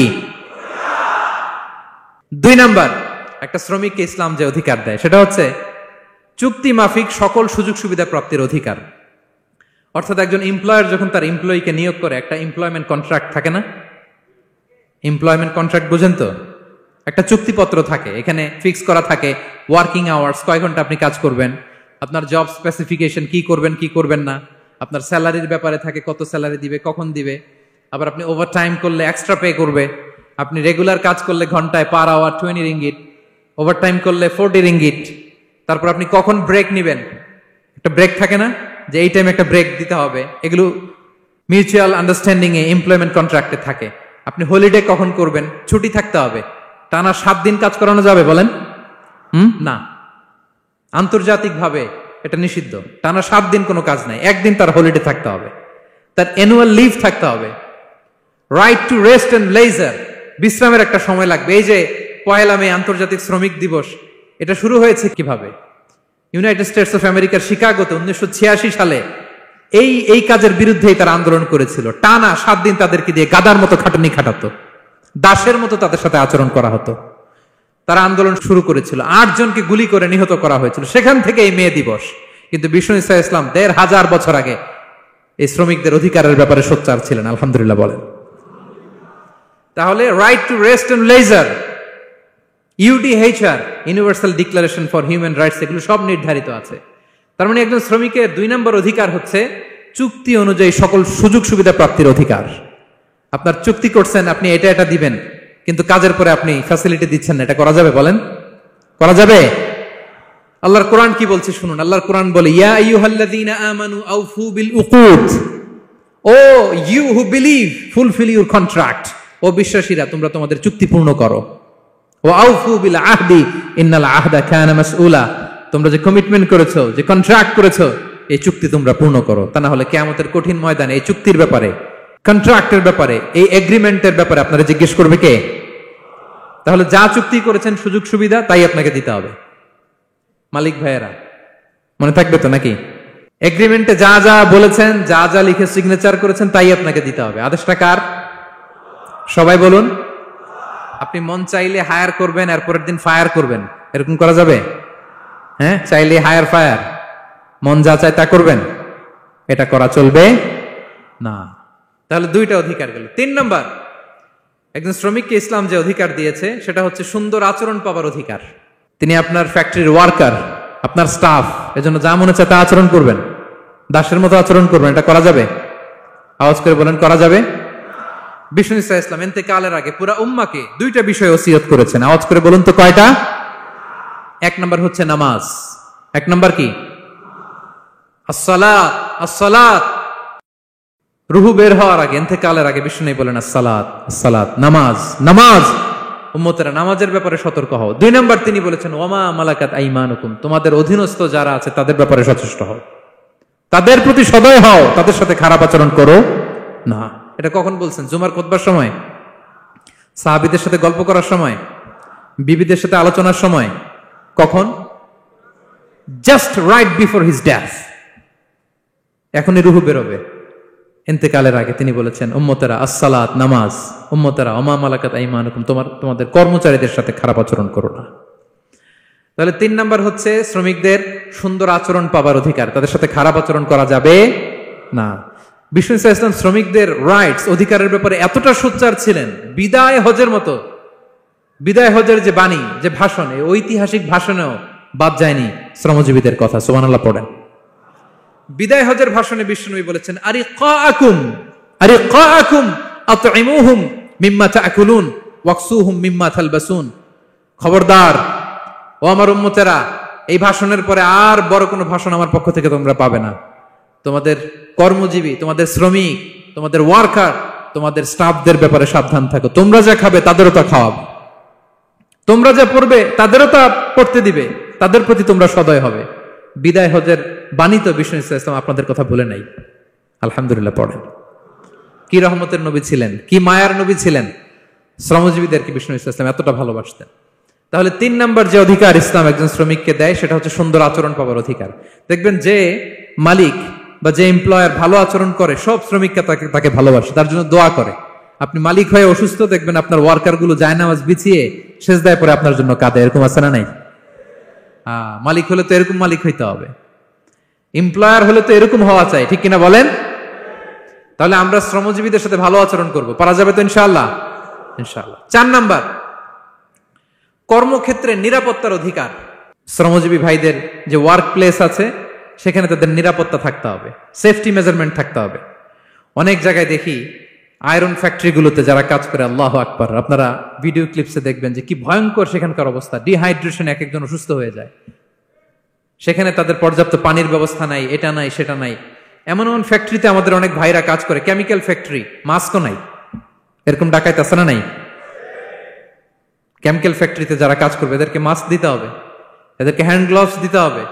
2 নাম্বার, একটা শ্রমিককে ইসলাম যে অধিকার দেয় সেটা হচ্ছে চুক্তি মাফিক সকল সুযোগ সুবিধা প্রাপ্তির অধিকার। অর্থাৎ একজন এমপ্লয়ার যখন তার এমপ্লয়িকে নিয়োগ করে, একটা এমপ্লয়মেন্ট কন্ট্রাক্ট থাকে না? এমপ্লয়মেন্ট কন্ট্রাক্ট বুঝেন তো? একটা চুক্তিপত্র থাকে, এখানে ফিক্স করা থাকে ওয়ার্কিং আওয়ার্স, কয় ঘন্টা আপনি কাজ করবেন, আপনার জব স্পেসিফিকেশন, কি করবেন কি করবেন না, আপনার স্যালারির ব্যাপারে থাকে, কত স্যালারি দিবে, কখন দিবে, আবার আপনি ওভার টাইম করলে এক্সট্রা পে করবে, আপনি রেগুলার কাজ করলে ঘন্টায় per hour 20 ringgit, over time করলে 40 রিঙ্গিট। তারপর আপনি কখন ব্রেক নিবেন, একটা ব্রেক থাকে না যে এই টাইমে একটা ব্রেক দিতে হবে, এগুলো মিউচুয়াল আন্ডারস্ট্যান্ডিং এ এমপ্লয়মেন্ট কন্ট্রাক্টে থাকে। আপনি হলিডে কখন করবেন, ছুটি থাকতে হবে। টানা 7 দিন কাজ করানো যাবে বলেন? না, আন্তর্জাতিক ভাবে এটা নিষিদ্ধ। টানা 7 দিন কোনো কাজ নাই, একদিন তার হলিডে থাকতে হবে, তার অ্যানুয়াল লিভ থাকতে হবে। Right to rest and leisure, বিশ্রামের একটা সময় লাগবে। এই যে 1 মে আন্তর্জাতিক শ্রমিক দিবস, এটা শুরু হয়েছে কিভাবে? ইউনাইটেড স্টেটস অফ আমেরিকার শিকাগোতে 1986 সালে এই কাজের বিরুদ্ধেই তারা আন্দোলন করেছিল। টানা 7 দিন তাদেরকে দিয়ে গাদার মতো খাটুনি খাটাতো, দাসের মতো তাদের সাথে আচরণ করা হতো। তারা আন্দোলন শুরু করেছিল, 8 জনকে গুলি করে নিহত করা হয়েছিল। সেখান থেকে এই মে দিবস। কিন্তু বিষ্ণু ঈসা ইসলাম 1500 বছর আগে এই শ্রমিকদের অধিকারের ব্যাপারে সোচ্চার ছিলেন। আলহামদুলিল্লাহ বলেন। তাহলে right to rest and leisure, UDHR, universal declaration for human rights, এগুলো সব নির্ধারিত আছে। তার মানে একজন শ্রমিকের 2 নম্বর অধিকার হচ্ছে চুক্তি অনুযায়ী সকল সুযোগ সুবিধা প্রাপ্তির অধিকার। আপনার চুক্তি করছেন, আপনি এটা এটা দিবেন, কিন্তু কাজের পরে আপনি ফ্যাসিলিটি দিচ্ছেন না, এটা করা যাবে বলেন? করা যাবে? আল্লাহর কোরআন কি বলছে শুনুন। আল্লাহর কোরআন বলে, ইয়া আইয়ুহাল্লাযীনা আমানু আউফু বিল উকুদ, O you who believe fulfil your contract, ও বিশ্বাসীরা তোমরা তোমাদের চুক্তি পূর্ণ করো। ওয়া আউফু বিল আহদি ইন্নাল আহদা কানা মাসউলা, তোমরা যে কমিটমেন্ট করেছো, যে কন্ট্রাক্ট করেছো, এই চুক্তি তোমরা পূর্ণ করো। তা না হলে কিয়ামতের কঠিন ময়দানে এই চুক্তির ব্যাপারে, কন্ট্রাক্টের ব্যাপারে, এই এগ্রিমেন্টের ব্যাপারে আপনারা জিজ্ঞেস করবে কে? তাহলে যা চুক্তি করেছেন সুযোগ সুবিধা, তাই আপনাকে দিতে হবে। মালিক ভাইয়েরা মনে থাকবে তো নাকি? এগ্রিমেন্টে যা যা বলেছেন, যা যা লিখে সিগনেচার করেছেন, তাই আপনাকে দিতে হবে। আদেশটা কার? সবাই বলুন। আপনি মন চাইলে হায়ার করবেন, এর পরের দিন ফায়ার করবেন, এরকম করা যাবে? হ্যাঁ, চাইলে হায়ার ফায়ার, মন যা চায় তা করবেন, এটা করা চলবে না। তাহলে 2টা অধিকার গেল। 3 নম্বর, একজন শ্রমিককে ইসলাম যে অধিকার দিয়েছে সেটা হচ্ছে সুন্দর আচরণ পাবার অধিকার। তিনি আপনার ফ্যাক্টরির ওয়ার্কার, আপনার স্টাফ, এজন্য যা মনে চায় তা আচরণ করবেন, দাসের মতো আচরণ করবেন। এটা করা যাবে? আওয়াজ করে বলেন, করা যাবে? বিষ্ণু ঈসা ইসলাম ইন্তেকালের আগে পুরা উম্মাকে 2টা বিষয় ওসিয়ত করেছেন। আওয়াজ করে বলুন তো কয়টা? 1 নম্বর হচ্ছে নামাজ। 1 নম্বর কি? আসসালাত। আসসালাত, রুহু বের হওয়ার আগে, ইন্তেকালের আগে বিষ্ণু বলেন আসসালাত, আসসালাত, নামাজ, নামাজ। উম্মতেরা নামাজের ব্যাপারে সতর্ক হও। 2 নম্বর তিনি বলেছেন ওয়ামা মালাকাত আইমানুকুম, তোমাদের অধীনস্থ যারা আছে তাদের ব্যাপারে সচেষ্ট হও, তাদের প্রতি সদয় হও, তাদের সাথে খারাপ আচরণ করো না। এটা কখন বলছেন? জুমার খুতবার সময়, সাহাবীদের সাথে গল্প করার সময়, বিবিদের সাথে আলোচনার সময়। কখন? Just right before his death. এখনই রুহু বেরোবে, ইন্তেকালের আগে তিনি বলেছেন উম্মতেরা আসসালাত, নামাজ, উম্মতেরা ওমা মালাকাত আইমানুকুম, তোমাদের কর্মচারীদের সাথে খারাপ আচরণ করো না। তাহলে 3 নম্বর হচ্ছে শ্রমিকদের সুন্দর আচরণ পাবার অধিকার, তাদের সাথে খারাপ আচরণ করা যাবে না। বিষ্ণু ঈসা ইসলাম শ্রমিকদের রাইটস, অধিকারের ব্যাপারে এতটা সোচ্চার ছিলেন, বিদায় হজের মতো, বিদায় হজের যে বাণী, যে ভাষণ, এই ঐতিহাসিক ভাষণেও বাদ যায়নি শ্রমজীবীদের কথা। সুবহানাল্লাহ পড়েন। বিদায় হজের ভাষণে বিষ্ণু বলেছেন আরিকাকুম, আরিকাকুম আতইমুহুম মিম্মা তাকুলুন ওয়াকসুহুম মিম্মা তালবাসুন। খবরদার ও আমার উম্মতেরা, এই ভাষণের পরে আর বড় কোনো ভাষণ আমার পক্ষ থেকে তোমরা পাবে না। তোমাদের কর্মজীবী, তোমাদের শ্রমিক, তোমাদের ওয়ার্কার, তোমাদের স্টাফদের ব্যাপারে সাবধান থাকো। তোমরা যা খাবে তাদেরও তা খাওয়াবে, তোমরা যা পড়বে তাদেরও তা পড়তে দিবে, তাদের প্রতি তোমরা সদয় হবে। বিদায় হজের বাণী তো বিষ্ণু ঈসা ইসলাম আপনাদের কথা ভুলে নাই। আলহামদুলিল্লাহ পড়েন। কি রহমতের নবী ছিলেন, কি মায়ার নবী ছিলেন। শ্রমজীবীদেরকে বিষ্ণু ঈসা ইসলাম এতটা ভালোবাসতেন। তাহলে 3 নম্বর যে অধিকার ইসলাম একজন শ্রমিককে দেয় সেটা হচ্ছে সুন্দর আচরণ পাবার অধিকার। দেখবেন যে মালিক বা যে এমপ্লয়ার ভালো আচরণ করে, সব শ্রমিককে তাকে ভালোবাসে, তার জন্য দোয়া করে। আপনি মালিক হয়ে অসুস্থ, দেখবেন আপনার ওয়ার্কার গুলো জায়নামাজ বিছিয়ে সেজদায় পরে আপনার জন্য কাঁদে। এরকম আছে না নাই? মালিক হলে তো এরকম মালিক হইতে হবে, এমপ্লয়ার হলে তো এরকম হওয়া চাই, ঠিক কিনা বলেন? তাহলে আমরা শ্রমজীবীদের সাথে ভালো আচরণ করব, পারা যাবে তো ইনশাআল্লাহ? ইনশাআল্লাহ। 4 নাম্বার, কর্মক্ষেত্রে নিরাপত্তার অধিকার। শ্রমজীবী ভাইদের যে ওয়ার্ক প্লেস আছে সেখানে তাদের নিরাপত্তা থাকতে হবে, সেফটি মেজারমেন্ট থাকতে হবে। অনেক জায়গায় দেখি আয়রন ফ্যাক্টরিগুলোতে যারা কাজ করে, আল্লাহু আকবার, আপনারা ভিডিও ক্লিপসে দেখবেন যে কি ভয়ঙ্কর সেখানকার অবস্থা। ডিহাইড্রেশন, এক একজন অসুস্থ হয়ে যায়। সেখানে তাদের পর্যাপ্ত পানির ব্যবস্থা নাই, এটা নাই সেটা নাই। এমন এমন ফ্যাক্টরিতে আমাদের অনেক ভাইরা কাজ করে, কেমিক্যাল ফ্যাক্টরি, মাস্কও নাই। এরকম ডাকাইত আছে না নাই? কেমিক্যাল ফ্যাক্টরিতে যারা কাজ করবে এদেরকে মাস্ক দিতে হবে, এদেরকে হ্যান্ড গ্লাভস দিতে হবে।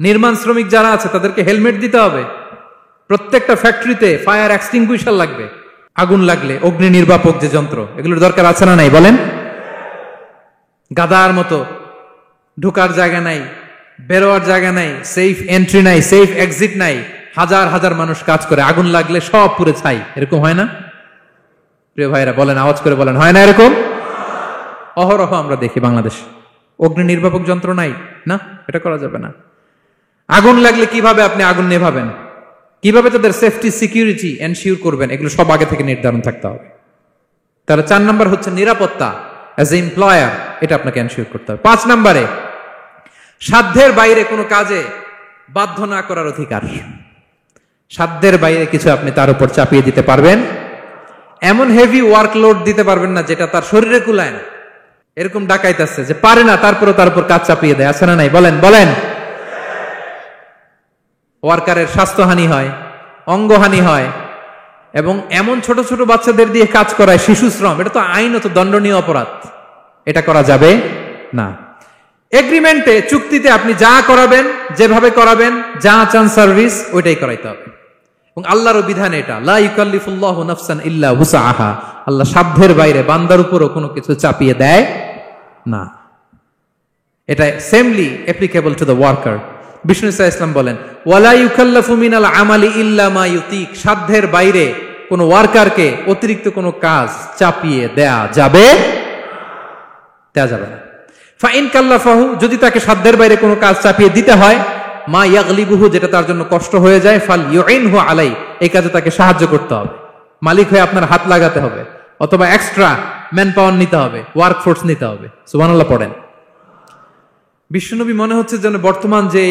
নির্মাণ শ্রমিক যারা আছে তাদেরকে হেলমেট দিতে হবে। প্রত্যেকটা ফ্যাক্টরিতে ফায়ার এক্সটিংগুইশার লাগবে, আগুন লাগলে অগ্নি নির্বাপক যে যন্ত্র, এগুলোর দরকার আছে না নাই বলেন? গাদার মতো ঢোকার জায়গা নাই, বেরোয়ার জায়গা নাই, সেফ এন্ট্রি নাই, সেফ এক্সিট নাই। হাজার হাজার মানুষ কাজ করে, আগুন লাগলে সব পুড়ে ছাই। এরকম হয় না? প্রিয় ভাইরা বলেন, আওয়াজ করে বলেন, হয় না এরকম? অহরহ আমরা দেখি বাংলাদেশে। অগ্নি নির্বাপক যন্ত্র নাই, না, এটা করা যাবে না। আগুন লাগলে কিভাবে আপনি আগুন নেভাবেন, কিভাবে তাদের সেফটি সিকিউরিটি এনশিওর করবেন, এগুলো সব আগে থেকে নির্ধারণ থাকতে হবে। তাহলে 4 নাম্বার হচ্ছে নিরাপত্তা অ্যাজ এ এমপ্লয়ার, এটা আপনাকে এনশিওর করতে হবে। 5 নাম্বারে সাধ্যের বাইরে কোনো কাজে বাধ্য না করার অধিকার। সাধ্যের বাইরে কিছু আপনি তার উপর চাপিয়ে দিতে পারবেন, এমন হেভি ওয়ার্কলোড দিতে পারবেন না যেটা তার শরীরে কুলায় না। এরকম ডাকাইত আছে যে পারে না, তারপরে তার উপর কাজ চাপিয়ে দেয়, আছে না নাই বলেন? বলেন। ওয়ার্কারের স্বাস্থ্যহানি হয়, অঙ্গহানি হয়, এবং এমন ছোট ছোট বাচ্চাদের দিয়ে কাজ করায়, শিশু শ্রম, এটা তো আইনত দণ্ডনীয় অপরাধ। এটা করা যাবে না। এগ্রিমেন্টে, চুক্তিতে আপনি যা করাবেন, যেভাবে করাবেন, যা চান সার্ভিস, ওইটাই করাইতে হবে। এবং আল্লাহর বিধান এটা, লা ইউকাল্লিফুল্লাহু নাফসান ইল্লা উসআহা। আল্লাহ সাধ্যের বাইরে বান্দার উপরও কোনো কিছু চাপিয়ে দেয় না। এটা samely applicable to the worker. Bishnu ইসলাম বলেন, ওয়ালা ইউকাল্লাফু মিনাল আমালি ইল্লা মা ইউতিক। সাধ্যের বাইরে কোন ওয়ার্কারকে অতিরিক্ত কোনো কাজ চাপিয়ে দেয়া যাবে না। ফাইন কাল্লাফাহু, যদি তাকে সাধ্যের বাইরে কোনো কাজ চাপিয়ে দিতে হয়, মা ইয়াগলিবুহু, যেটা তার জন্য কষ্ট হয়ে যায়, ফাল ইউইনহু আলাই, এই কাজে তাকে সাহায্য করতে হবে। মালিক হয়ে আপনার হাত লাগাতে হবে, অথবা এক্সট্রা ম্যান পাওয়ার নিতে হবে, ওয়ার্ক ফোর্স নিতে হবে। সুবহানাল্লাহ পড়েন। বিশ্বনবী মনে হচ্ছে যেন বর্তমান যে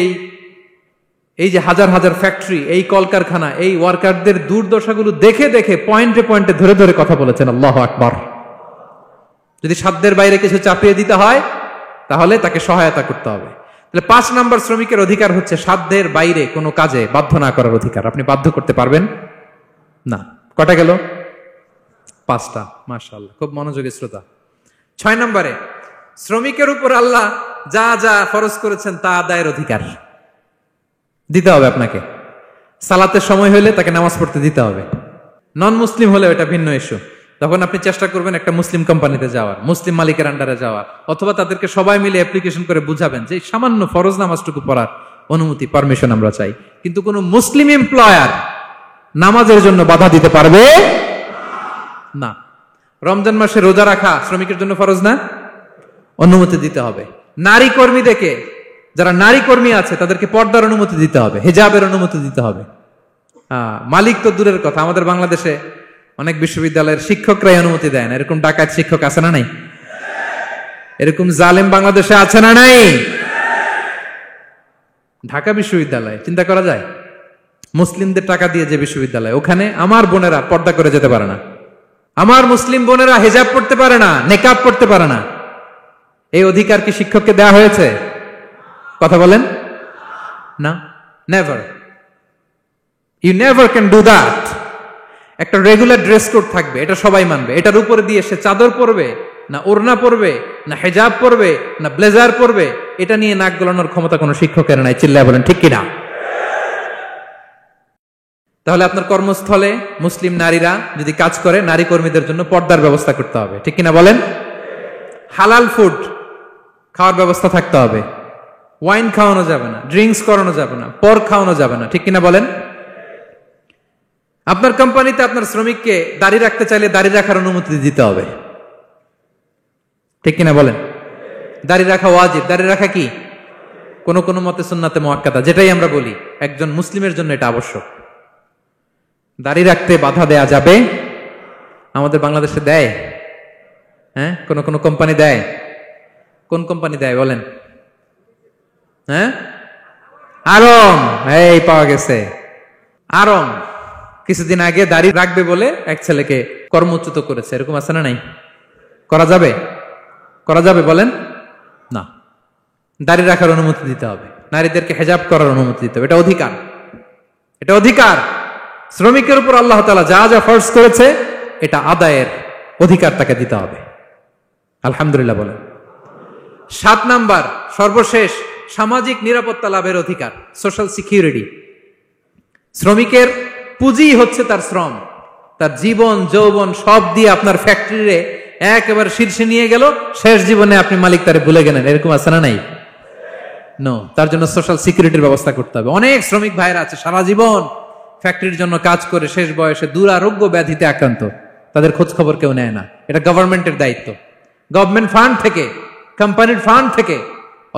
এই যে হাজার হাজার ফ্যাক্টরি, এই কলকারখানা, এই ওয়ার্কারদের দুর্দশাগুলো দেখে দেখে পয়েন্টে পয়েন্টে ধরে ধরে কথা বলেছেন। আল্লাহু আকবার। যদি সাধ্যের বাইরে কিছু চাপিয়ে দিতে হয় তাহলে তাকে সহায়তা করতে হবে। তাহলে 5 নাম্বার শ্রমিকের অধিকার হচ্ছে সাধ্যের বাইরে কোনো কাজে বাধ্য না করার অধিকার। আপনি বাধ্য করতে পারবেন না। কটা গেল? 5টা। মাশাআল্লাহ, খুব মনোযোগী শ্রোতা। 6 নম্বরে শ্রমিকের উপর আল্লাহ যা যা ফরজ করেছেন তা আদায়ের অধিকার দিতে হবে আপনাকে। সালাতের সময় হলে তাকে নামাজ পড়তে দিতে হবে। নন মুসলিম হলে এটা ভিন্ন ইস্যু। তখন আপনি চেষ্টা করবেন একটা মুসলিম কোম্পানিতে যাওয়ার, মুসলিম মালিকের আন্ডারে যাওয়ার, অথবা তাদেরকে সবাই মিলে অ্যাপ্লিকেশন করে বুঝাবেন যে সামান্য ফরজ নামাজটুকু পড়ার অনুমতি, পারমিশন আমরা চাই। কিন্তু কোন মুসলিম এমপ্লয়ার নামাজের জন্য বাধা দিতে পারবে না। রমজান মাসে রোজা রাখা শ্রমিকের জন্য ফরজ না, অনুমতি দিতে হবে। নারী কর্মীদেরকে, যারা নারী কর্মী আছে তাদেরকে পর্দার অনুমতি দিতে হবে, হিজাবের অনুমতি দিতে হবে। মালিক তো দূরের কথা, আমাদের বাংলাদেশে অনেক বিশ্ববিদ্যালয়ের শিক্ষকরাই অনুমতি দেয় না। এরকম ডাকাত শিক্ষক আছে না নাই? এরকম জালেম বাংলাদেশে আছে না নাই? ঢাকা বিশ্ববিদ্যালয় চিন্তা করা যায়, মুসলিমদের টাকা দিয়ে যে বিশ্ববিদ্যালয়, ওখানে আমার বোনেরা পর্দা করে যেতে পারে না, আমার মুসলিম বোনেরা হিজাব পড়তে পারে না, নেকাব পড়তে পারে না। এই অধিকার কি শিক্ষককে দেওয়া হয়েছে? কথা বলেন না, never. You never can do that. একটা রেগুলার ড্রেস কোড থাকবে, এটা সবাই মানবে। এটার উপরে দিয়ে সে চাদর পরবে না ওড়না পরবে না হিজাব পরবে না ব্লেজার পরবে, এটা নিয়ে নাক গলানোর ক্ষমতা কোনো শিক্ষকের নাই। চিল্লায় বলেন ঠিক কিনা? তাহলে আপনার কর্মস্থলে মুসলিম নারীরা যদি কাজ করে, নারী কর্মীদের জন্য পর্দার ব্যবস্থা করতে হবে, ঠিক কিনা বলেন? হালাল ফুড খাওয়ার ব্যবস্থা থাকতে হবে। ওয়াইন খাওয়ানো যাবে না, ড্রিঙ্কস করানো যাবে না, পর্ক খাওয়ানো যাবে না, ঠিক কিনা বলেন? আপনার কোম্পানিতে আপনার শ্রমিককে দাড়ি রাখতে চাইলে দাড়ি রাখার অনুমতি দিতে হবে, ঠিক কিনা বলেন? দাড়ি রাখা ওয়াজিব। দাড়ি রাখা কি কোন কোন মতে সুন্নাতে মুআক্কাদা, যেটাই আমরা বলি একজন মুসলিমের জন্য এটা আবশ্যক। দাড়ি রাখতে বাধা দেয়া যাবে? আমাদের বাংলাদেশে দেয়? হ্যাঁ, কোন কোন কোম্পানি দেয়। কোন কোম্পানি দেয় বলেন? হ্যাঁ, আরম। এই পাওয়া গেছে আরম। কিছুদিন আগে দাড়ি রাখবে বলে এক ছেলেকে কর্মচ্যুত করেছে, এরকম আছে না নাই? করা যাবে? করা যাবে বলেন? না, দাড়ি রাখার অনুমতি দিতে হবে, নারীদেরকে হেজাব করার অনুমতি দিতে হবে। এটা অধিকার, এটা অধিকার। শ্রমিকের উপর আল্লাহ তাআলা যা যা ফরজ করেছে এটা আদায়ের অধিকার তাকে দিতে হবে। আলহামদুলিল্লাহ বলেন। 7 নাম্বার, সর্বশেষ, সামাজিক নিরাপত্তা লাভের অধিকার, সোশ্যাল সিকিউরিটি। শ্রমিকের পুঁজি হচ্ছে তার শ্রম, তার জীবন যৌবন সব দিয়ে আপনার ফ্যাক্টরিরে একেবারে শীর্ষে নিয়ে গেল, শেষ জীবনে আপনি মালিক তারে ভুলে গেলেন, এরকম আছে না নাই? নো, তার জন্য সোশ্যাল সিকিউরিটির ব্যবস্থা করতে হবে। অনেক শ্রমিক ভাইরা আছে সারা জীবন ফ্যাক্টরির জন্য কাজ করে শেষ বয়সে দুরারোগ্য ব্যাধিতে আক্রান্ত, তাদের খোঁজ খবর কেউ নেয় না। এটা গভর্নমেন্টের দায়িত্ব। গভর্নমেন্ট ফান্ড থেকে, কোম্পানির ফান্ড থেকে,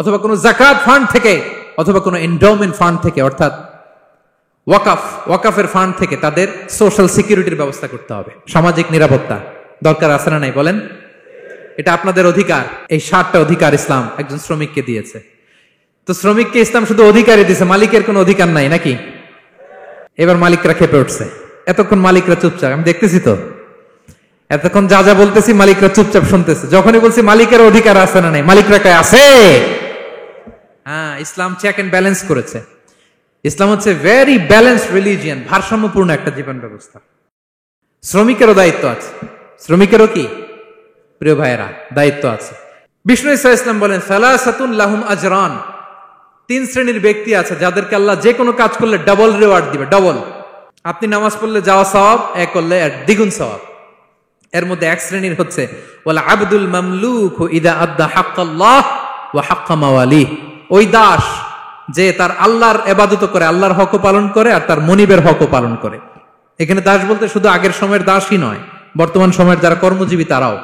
অথবা কোনো যাকাত ফান্ড থেকে, অথবা কোনো এন্ডাওমেন্ট ফান্ড থেকে, অর্থাৎ ওয়াকাফের ফান্ড থেকে তাদের সোশ্যাল সিকিউরিটির ব্যবস্থা করতে হবে। সামাজিক নিরাপত্তা দরকার আছে না নাই বলেন? এটা আপনাদের অধিকার। এই 7টা অধিকার ইসলাম একজন শ্রমিককে দিয়েছে। তো শ্রমিককে ইসলাম শুধু অধিকারই দিয়েছে, মালিকের কোনো অধিকার নাই নাকি? এবার মালিকরা খেপে উঠছে। এতক্ষণ মালিকরা চুপচাপ, আমি দেখতেছি তো, এতক্ষণ যা যা বলতেছি মালিকরা চুপচাপ শুনতেছে। যখনই বলছি মালিকের অধিকার আছে না নাই, মালিকরা কয় আছে। হ্যাঁ, ইসলাম চেক এন্ড ব্যালেন্স করেছে। ইসলাম হচ্ছে ভেরি ব্যালেন্সড রিলিজিয়ান, ভারসাম্যপূর্ণ একটা জীবন ব্যবস্থা। শ্রমিকেরও দায়িত্ব আছে। শ্রমিকেরও কি প্রিয় ভাইয়েরা দায়িত্ব আছে। বিষ্ণু ঈসা ইসলাম বলেন, সালাসাতুন লাহুম আজরান, 3 শ্রেণীর ব্যক্তি আছে যাদেরকে আল্লাহ যে কোনো কাজ করলে ডাবল রিওয়ার্ড দিবে, ডাবল। আপনি নামাজ পড়লে যাওয়া সওয়াব, এক করলে দ্বিগুণ সওয়াব। এর মধ্যে এক শ্রেণীর হচ্ছে ওয়ালা আবদুল মামলুক ইদা আদ্দা হাক্কাল্লাহ ওয়া হাক্কা মাওয়ালি, ওই দাস যে তার আল্লাহর ইবাদত করে, আল্লাহর হকও পালন করে আর তার মনিবের হকও পালন করে। এখানে দাস বলতে শুধু আগের সময়ের দাসই নয়, বর্তমান সময়ের যারা কর্মজীবী তারাও।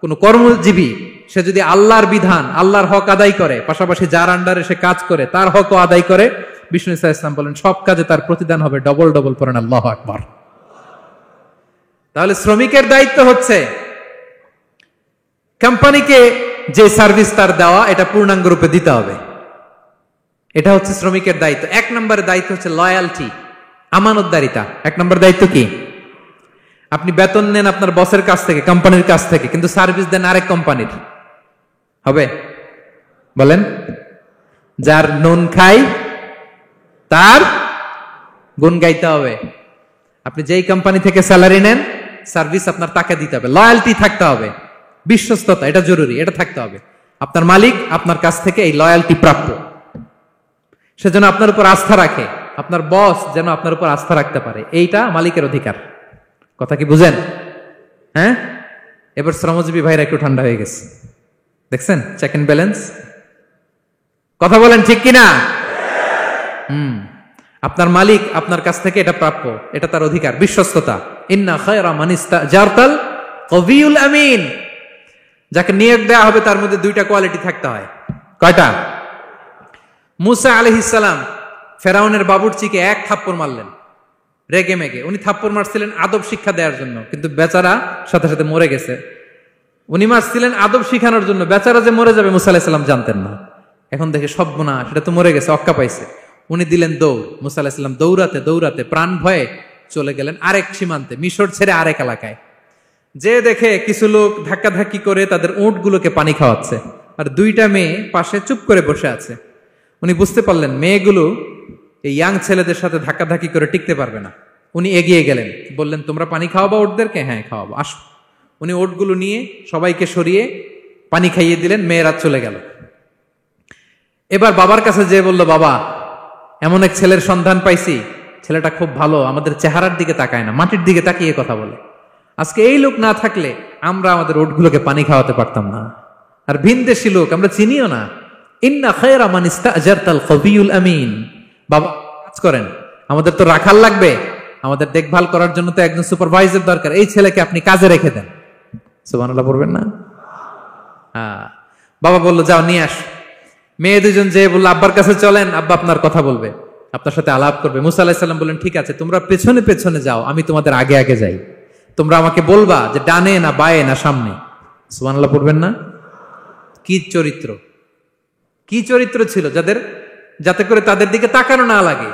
কোন কর্মজীবী সে যদি আল্লাহর বিধান, আল্লাহর হক আদায় করে, পাশাপাশি যার আন্ডারে সে কাজ করে তার হকও আদায় করে, বিষ্ণু ঈসা ইসলাম বলেন সব কাজে তার প্রতিদান হবে ডবল ডবল। পড়েন আল্লাহু আকবার। তাহলে শ্রমিকের দায়িত্ব হচ্ছে কোম্পানিকে যে সার্ভিস তার দেওয়া এটা পূর্ণাঙ্গ রূপে দিতে হবে। এটা হচ্ছে শ্রমিকের দায়িত্ব। 1 নম্বরের দায়িত্ব হচ্ছে লয়ালটি, আমানতদারিতা। 1 নম্বর দায়িত্ব কি? আপনি বেতন নেন আপনার বসের কাছ থেকে, কোম্পানির কাছ থেকে, কিন্তু সার্ভিস দেন আরেক কোম্পানির, হবে? বলেন। যার নুন খাই তার গুণ গাইতে হবে। আপনি যেই কোম্পানি থেকে স্যালারি নেন, সার্ভিস আপনার তাকে দিতে হবে। লয়ালটি থাকতে হবে, বিশ্বস্ততা, এটা জরুরি, এটা থাকতে হবে। আপনার মালিক আপনার কাছ থেকে এই লয়ালটি প্রাপ্য, সেজন্য আপনার উপর আস্থা রাখে, আপনার বস যেন আপনার উপর আস্থা রাখতে পারে, এইটা মালিকের অধিকার। কথা কি বুঝেন? হ্যাঁ, এবার শ্রমজীবী ভাইরা একটু ঠান্ডা হয়ে গেছে, দেখছেন চেক এন্ড ব্যালেন্স। কথা বলেন ঠিক কিনা? আপনার মালিক আপনার কাছ থেকে এটা প্রাপ্য, এটা তার অধিকার, বিশ্বস্ততা। ইন্না খায়রা মান ইস্তাজারতাল কবিউল আমিন, যাকে নিয়োগ দেওয়া হবে তার মধ্যে 2টা কোয়ালিটি থাকতে হয়। কয়টা? মুসা আলাইহিস সালাম ফেরাউনের বাবুর্চিকে 1 থাপ্পড় মারলেন রেগে মেগে। উনি থাপ্পড় মারছিলেন আদব শিক্ষা দেওয়ার জন্য, কিন্তু বেচারা সাথে সাথে মরে গেছে। উনি মারছিলেন আদব শিখানোর জন্য, বেচারা যে মরে যাবে মুসা আলাইহিস সালাম জানতেন না। এখন দেখে সর্বনাশ, সেটা তো মরে গেছে, অক্কা পাইছে। উনি দিলেন দৌড়। মুসা আলাইহিস সালাম দৌড়াতে দৌড়াতে প্রাণ ভয়ে চলে গেলেন আরেক সীমান্তে, মিশর ছেড়ে আরেক এলাকায়। যে দেখে কিছু লোক ধাক্কাধাক্কি করে তাদের উটগুলোকে পানি খাওয়াচ্ছে, আর 2টা মেয়ে পাশে চুপ করে বসে আছে। উনি বুঝতে পারলেন মেয়েগুলো এই ইয়াং ছেলেদের সাথে ধাক্কাধাক্কি করে টিকতে পারবে না। উনি এগিয়ে গেলেন, বললেন তোমরা পানি খাওয়াবো ওটদেরকে? হ্যাঁ খাওয়াবো, আসো। উনি ওটগুলো নিয়ে সবাইকে সরিয়ে পানি খাইয়ে দিলেন, মেয়েরা চলে গেল। এবার বাবার কাছে যেয়ে বলল, বাবা এমন এক ছেলের সন্ধান পাইছি, ছেলেটা খুব ভালো, আমাদের চেহারার দিকে তাকায় না, মাটির দিকে তাকিয়ে কথা বলে। আজকে এই লোক না থাকলে আমরা আমাদের ওটগুলোকে পানি খাওয়াতে পারতাম না। আর ভিনদেশী লোক, আমরা চিনিও না। ইন্না খায়রা মান ইস্তাজারতাল কবিউল আমিন। বাবা কাজ করেন, আমাদের তো রাখাল লাগবে, আমাদের দেখভাল করার জন্য তো একজন সুপারভাইজার দরকার, এই ছেলেকে আপনি কাজে রেখে দেন। সুবহানাল্লাহ পড়বেন না? হ্যাঁ। বাবা বলল যাও নিয়ে আস। মেয়ে দুজন যে বললো আব্বার কাছে চলেন, আব্বা আপনার কথা বলবে, আপনার সাথে আলাপ করবে। মুসা আলাইহিস সালাম বললেন ঠিক আছে, তোমরা পেছনে পেছনে যাও, আমি তোমাদের আগে আগে যাই, তোমরা আমাকে বলবা যে ডানে না বায়ে না সামনে। সুবহানাল্লাহ পড়বেন না? কি চরিত্র, কি চরিত্র ছিল যাতে করে তাদের দিকে তাকানো না লাগে,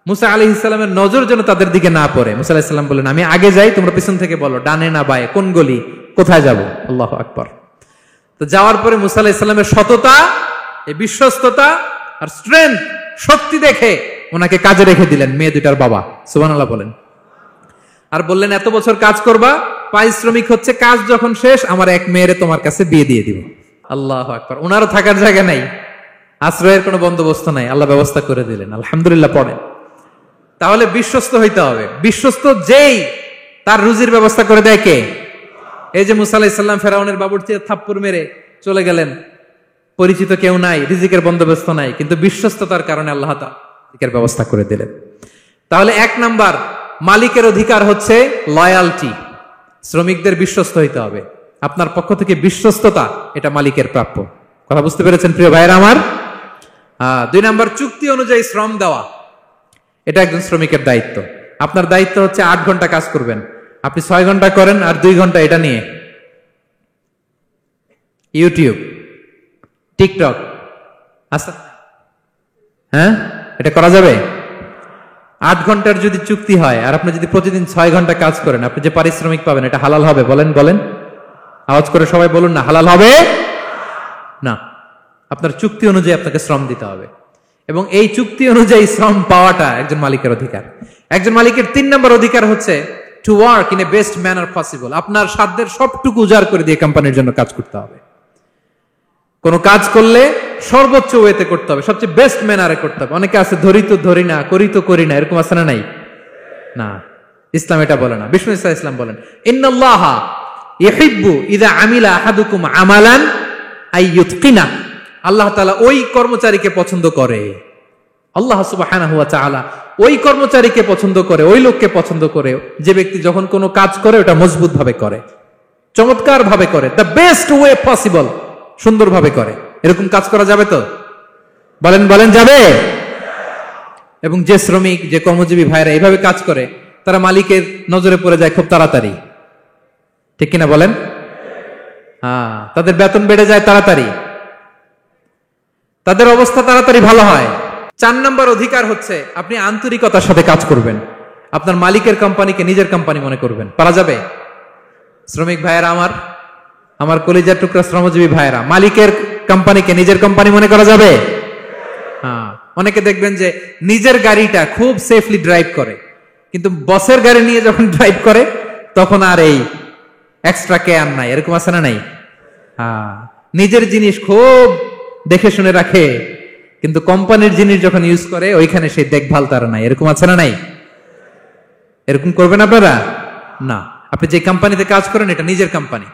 মুসা আলাইহিস সালামের নজর যেন তাদের দিকে না পড়ে। মুসা আলাইহিস সালাম বললেন আমি আগে যাই, তোমরা পিছন থেকে বলো ডানে না বায়ে, কোন গলি, কোথায় যাব। আল্লাহু আকবার। তো যাওয়ার পরে মুসা আলাইহিস সালামের সততা, এই বিশ্বস্ততা আর স্ট্রেংথ, শক্তি দেখে ওনাকে কাজে রেখে দিলেন মেয়ে দুটার বাবা। সুবহানাল্লাহ বলেন। আর বললেন এত বছর কাজ করবা, পারিশ্রমিক হচ্ছে কাজ যখন শেষ আমার এক মেয়েরে তোমার কাছে বিয়ে দিয়ে দিব। আল্লাহু আকবার। ওনারও থাকার জায়গা নাই, আশ্রয়ের কোনো বন্দোবস্ত নাই, আল্লাহ ব্যবস্থা করে দিলেন। আলহামদুলিল্লাহ পড়েন। তাহলে বিশ্বস্ত হইতে হবে। বিশ্বস্ত যেই, তার রুজির ব্যবস্থা করে দেয় কে? এই যে মুসা আলাইহিস সালাম ফেরাউনের বাবুর্চিতে থাপ্পড় মেরে চলে গেলেন, পরিচিত কেউ নাই, রিজিকের বন্দোবস্ত নাই, কিন্তু বিশ্বস্ততার কারণে আল্লাহ তাআলা রিজিকের ব্যবস্থা করে দিলেন। তাহলে এক নাম্বার মালিকের অধিকার হচ্ছে লয়ালটি, শ্রমিকদের বিশ্বস্ত হইতে হবে। আপনার পক্ষ থেকে বিশ্বস্ততা, এটা মালিকের প্রাপ্য। কথা বুঝতে পেরেছেন প্রিয় ভাইয়েরা আমার? দুই নাম্বার চুক্তি অনুযায়ী শ্রম দেওয়া, এটা একজন শ্রমিকের দায়িত্ব। আপনার দায়িত্ব হচ্ছে 8 ঘন্টা কাজ করবেন, আপনি 6 ঘন্টা করেন আর 2 ঘন্টা এটা নিয়ে ইউটিউব, টিকটক, আচ্ছা হ্যাঁ, এটা করা যাবে? 8 ঘন্টার যদি চুক্তি হয় আর আপনি যদি প্রতিদিন 6 ঘন্টা কাজ করেন, আপনি যে পারিশ্রমিক পাবেন এটা হালাল হবে? বলেন বলেন, আওয়াজ করে সবাই বলুন না, হালাল হবে না। আপনার চুক্তি অনুযায়ী আপনাকে শ্রম দিতে হবে, এবং এই চুক্তি অনুযায়ী শ্রম পাওয়াটা একজন মালিকের অধিকার। একজন মালিকের 3 নম্বর অধিকার হচ্ছে to work in a best manner possible. আপনার সাধ্যের সবটুকু উজাড় করে দিয়ে কোম্পানির জন্য কাজ করতে হবে। কোন কাজ করলে সর্বোচ্চ ওয়েতে করতে হবে, সবচেয়ে বেস্ট ম্যানারে করতে হবে। অনেকে আছে ধরি তো ধরি না, করি তো করি না, এরকম আছে না? নাই না, ইসলাম এটা বলে না। বিষ্ণু ইসলাম বলেন ইন্নাল্লাহা ইউহিব্বু ইযা আমিলা আহাদুকুম আমালান আইয়ুতকিনা। আল্লাহ তাআলা ওই কর্মচারীকে পছন্দ করে, আল্লাহ সুবহানাহু ওয়া তাআলা ওই কর্মচারীকে পছন্দ করে, ওই লোককে পছন্দ করে যে ব্যক্তি যখন কোনো কাজ করে ওটা মজবুত ভাবে করে, চমৎকার ভাবে করে, দ্য বেস্ট ওয়ে পসিবল, সুন্দরভাবে করে। এরকম কাজ করা যাবে তো? বলেন বলেন, যাবে? এবং যে শ্রমিক, যে কর্মজীবী ভাইরা এইভাবে কাজ করে, তারা মালিকের নজরে পড়ে যায় খুব তাড়াতাড়ি, ঠিক কিনা বলেন? তাদের বেতন বেড়ে যায় তাড়াতাড়ি, তাদের অবস্থা তাড়াতাড়ি ভালো হয়। 4 নম্বর অধিকার হচ্ছে আপনি আন্তরিকতার সাথে কাজ করবেন, আপনার মালিকের কোম্পানিকে নিজের কোম্পানি মনে করবেন। পারা যাবে? শ্রমিক ভাইয়েরা আমার কলিজার টুকরা শ্রমজীবী ভাইয়েরা, মালিকের কোম্পানিকে নিজের কোম্পানি মনে করা যাবে? অনেকে দেখবেন যে নিজের গাড়িটা খুব সেফলি ড্রাইভ করে, কিন্তু বসের গাড়ি নিয়ে যখন ড্রাইভ করে তখন আর এই এক্সট্রা কেয়ার নাই, এরকম আছে না? নাই। নিজের জিনিস খুব দেখে শুনে রাখে, কিন্তু কোম্পানির জিনিস যখন ইউজ করে ওইখানে সেই দেখভাল তার নাই, এরকম আছে না? নাই। এরকম করবেন আপনারা না। আপনি যে কোম্পানিতে কাজ করেন এটা নিজের কোম্পানি,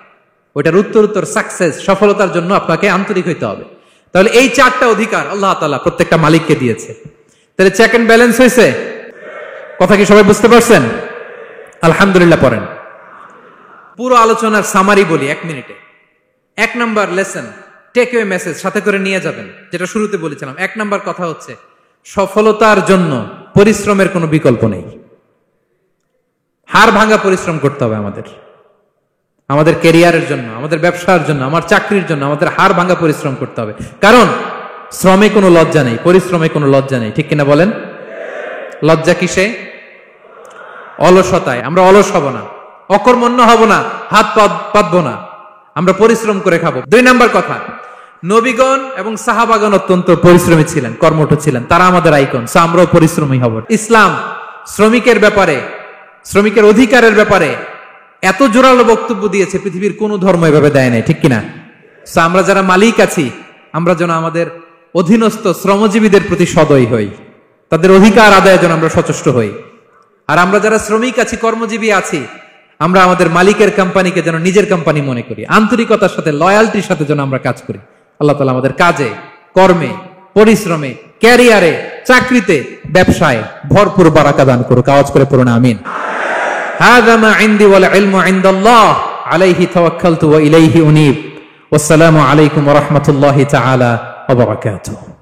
ওইটার উত্তর সাকসেস, সফলতার জন্য আপনাকে আন্তরিক হইতে হবে। তাহলে এই 4টা অধিকার আল্লাহ তাআলা প্রত্যেকটা মালিককে দিয়েছে। তাহলে চেক এন্ড ব্যালেন্স হয়েছে? কথা কি সবাই বুঝতে পারছেন? আলহামদুলিল্লাহ। পড়েন। পুরো আলোচনার সামারি বলি 1 মিনিটে। 1 number lesson, take away message সাথে করে নিয়ে যাবেন, যেটা শুরুতে বলেছিলাম। 1 নাম্বার কথা হচ্ছে সফলতার জন্য পরিশ্রমের কোনো বিকল্প নেই। হাড় ভাঙা পরিশ্রম করতে হবে আমাদের ক্যারিয়ারের জন্য, আমাদের ব্যবসার জন্য, আমার চাকরির জন্য আমাদের হাড় ভাঙা পরিশ্রম করতে হবে। কারণ শ্রমে কোনো লজ্জা নেই, পরিশ্রমে কোনো লজ্জা নেই, ঠিক কিনা বলেন? লজ্জা কিসে? অলসতায়। আমরা অলস হব না, অকর্মণ্য হব না, হাত পাতবো না, আমরা পরিশ্রম করে খাবো। 2 নাম্বার কথা, নবীগণ এবং সাহাবাগণ অত্যন্ত পরিশ্রমী ছিলেন, কর্মঠ ছিলেন, তারা আমাদের আইকন, সো আমরাও পরিশ্রমী হব। ইসলাম শ্রমিকের ব্যাপারে, শ্রমিকের অধিকারের ব্যাপারে এত জোরালো বক্তব্য দিয়েছে, পৃথিবীর কোন ধর্ম এভাবে দেয় নাই, ঠিক কিনা? সো আমরা যারা মালিক আছি, আমরা যেন আমাদের অধীনস্থ শ্রমজীবীদের প্রতি সদয় হই, তাদের অধিকার আদায়ের জন্য আমরা সচেষ্ট হই। আর আমরা যারা শ্রমিক আছি, কর্মজীবী আছি, আমরা আমাদের মালিকের কোম্পানিকে যেন নিজের কোম্পানি মনে করি, আন্তরিকতার সাথে, লয়ালটির সাথে যেন আমরা কাজ করি। আল্লাহ তাআলা আমাদের কাজে, কর্মে, পরিশ্রমে, ক্যারিয়ারে, চাকরিতে, ব্যবসায় ভরপুর বারাকা দান করুক। আওয়াজ করে পড়ুন আমিন। হাযা মা ইনদি ওয়াল ইলমু ইনদাল্লাহ আলাইহি তাওয়াক্কালতু ওয়া ইলাইহি উনীব। ওয়াসসালামু আলাইকুম ওয়া রাহমাতুল্লাহি তাআলা ওয়া বারাকাতুহু।